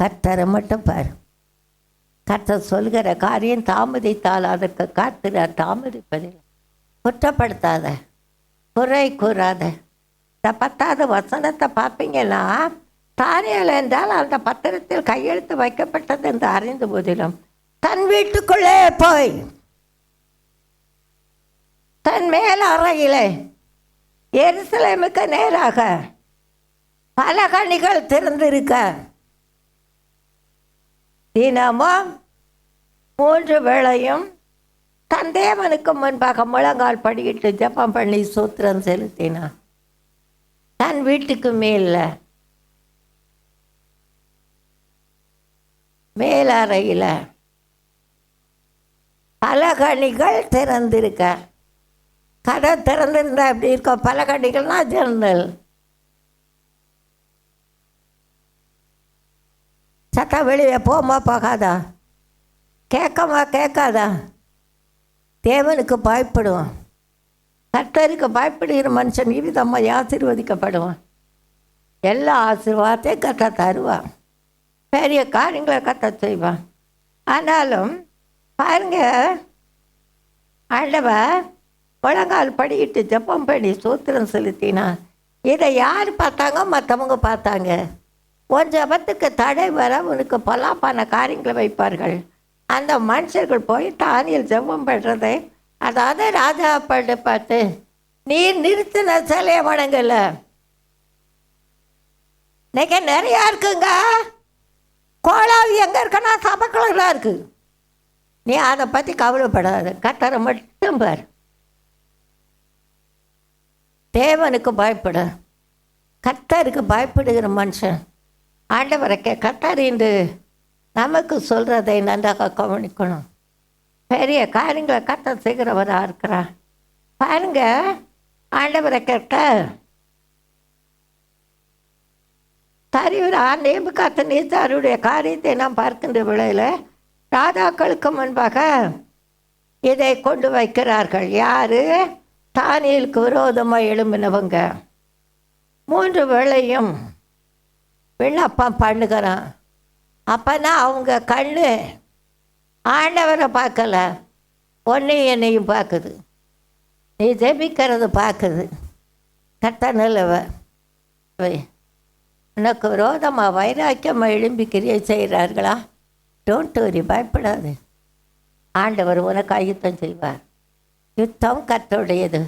கர்த்தரை மட்டும் பாரு. கர்த்தர் சொல்கிற காரியம் தாமதித்தால் அதற்கு காத்திரார், தாமதிப்பதில்லை. குற்றப்படுத்தாத, குறை கூறாத. இந்த 10வது வசனத்தை பார்ப்பீங்கன்னா, தானியேல் என்றால் அந்த பத்திரத்தில் கையெழுத்து வைக்கப்பட்டது என்று அறிந்த போதிலும் தன் வீட்டுக்குள்ளே போய் தன் மேல் அறையிலே எருசலேமுக்கு நேராக பல கனிகள் திறந்திருக்க தினமும் 3 வேளையும் தன் தேவனுக்கு முன்பாக முழங்கால் படிக்கிட்டு ஜெபம் பண்ணி சூத்திரம் செலுத்தினான். தன் வீட்டுக்கு மேலறையில் பல கனிகள் திறந்திருக்க. கடை திறந்திருந்தா எப்படி இருக்கும்? பல கனிகள்னா ஜன்னல். சத்தம் வெளியே போமா போகாதா? கேட்காதா? தேவனுக்கு பயப்படுவான். கர்த்தருக்கு பயப்படுகிற மனுஷன் இவ்விதமாக ஆசீர்வதிக்கப்படுவான். எல்லா ஆசீர்வாதத்தையும் கர்த்தர் தருவான். பெரிய காரியங்களை கர்த்தர் செய்வான். ஆனாலும் பாருங்க, ஆண்டவர் முழங்கால் படிக்கிட்டு ஜெபம் பண்ணி சூத்திரம் செலுத்தினா இதை யார் பார்த்தாங்க? மற்றவங்க பார்த்தாங்க. உன் ஜெபத்துக்கு தடை வர உனக்கு பொல்லாப்பான காரியங்களை வைப்பார்கள். அந்த மனுஷர்கள் போய் தானியேல் ஜெபம் பண்ணுறதை, அதாவது ராஜா பார்த்து நீர் நிறுத்தின சிலையை வணங்கல. இன்னைக்கு நிறையா இருக்குங்க. கோலாவி எங்கே இருக்குன்னா சபைக்குள்ளதான் இருக்குது. நீ அதை பற்றி கவலைப்படாத, கர்த்தரை மட்டும் பார். தேவனுக்கு பயப்பட. கர்த்தருக்கு பயப்படுகிற மனுஷன் ஆண்டவரை கர்த்தர் என்று நமக்கு சொல்கிறதை நன்றாக கவனிக்கணும். பெரிய காரியங்களை கர்த்தர் செய்கிறவராக இருக்கிறார். பாருங்க, ஆண்டவரை கேட்ட தரிவரா நேபுகாத்நேச்சாருடைய காரியத்தை நாம் பார்க்கின்ற வேளையில் ராஜாக்களுக்கு முன்பாக இதை கொண்டு வைக்கிறார்கள். யார்? தானியேலுக்கு விரோதமாக எழும்பினவங்க. 3 வேளையும் விண்ணப்பம் பண்ணுகிறான். அப்போனா அவங்க கண்ணு ஆண்டவரை பார்க்கல, ஒன்றையும் என்னையும் பார்க்குது. நீ ஜெபிக்கிறது பார்க்குது. கர்த்தர் நல்லவர். உனக்கு விரோதமாக வைராக்கியமாக எழும்பி கிரியை செய்கிறார்களா? டோன்ட் வரி, பயப்படாது. ஆண்டவர் உனக்கு ஆயுத்தம் செய்வார். யுத்தம் கர்த்தருடையது.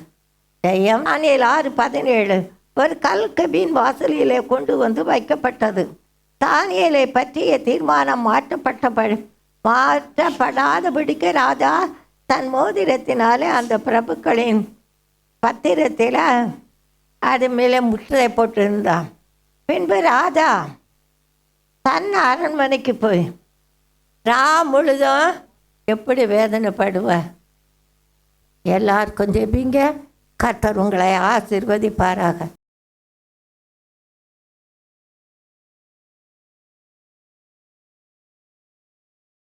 ஜெயம். தானியேல் 6:17 ஒரு கல் கபின் வாசலிலே கொண்டு வந்து வைக்கப்பட்டது. தானியேலை பற்றிய தீர்மானம் மாற்றப்படாதபடிக்கு ராஜா தன் மோதிரத்தினாலே அந்த பிரபுக்களின் பத்திரத்தில் அது மேலே முத்திரை போட்டிருந்தான். பின்பு ராஜா தன் அரண்மனைக்கு போய் முழுதும் எப்படி வேதனைப்படுவார். எல்லாருக்கும் ஜெபிங்க, கர்த்தர் உங்களை ஆசீர்வதிப்பாராக.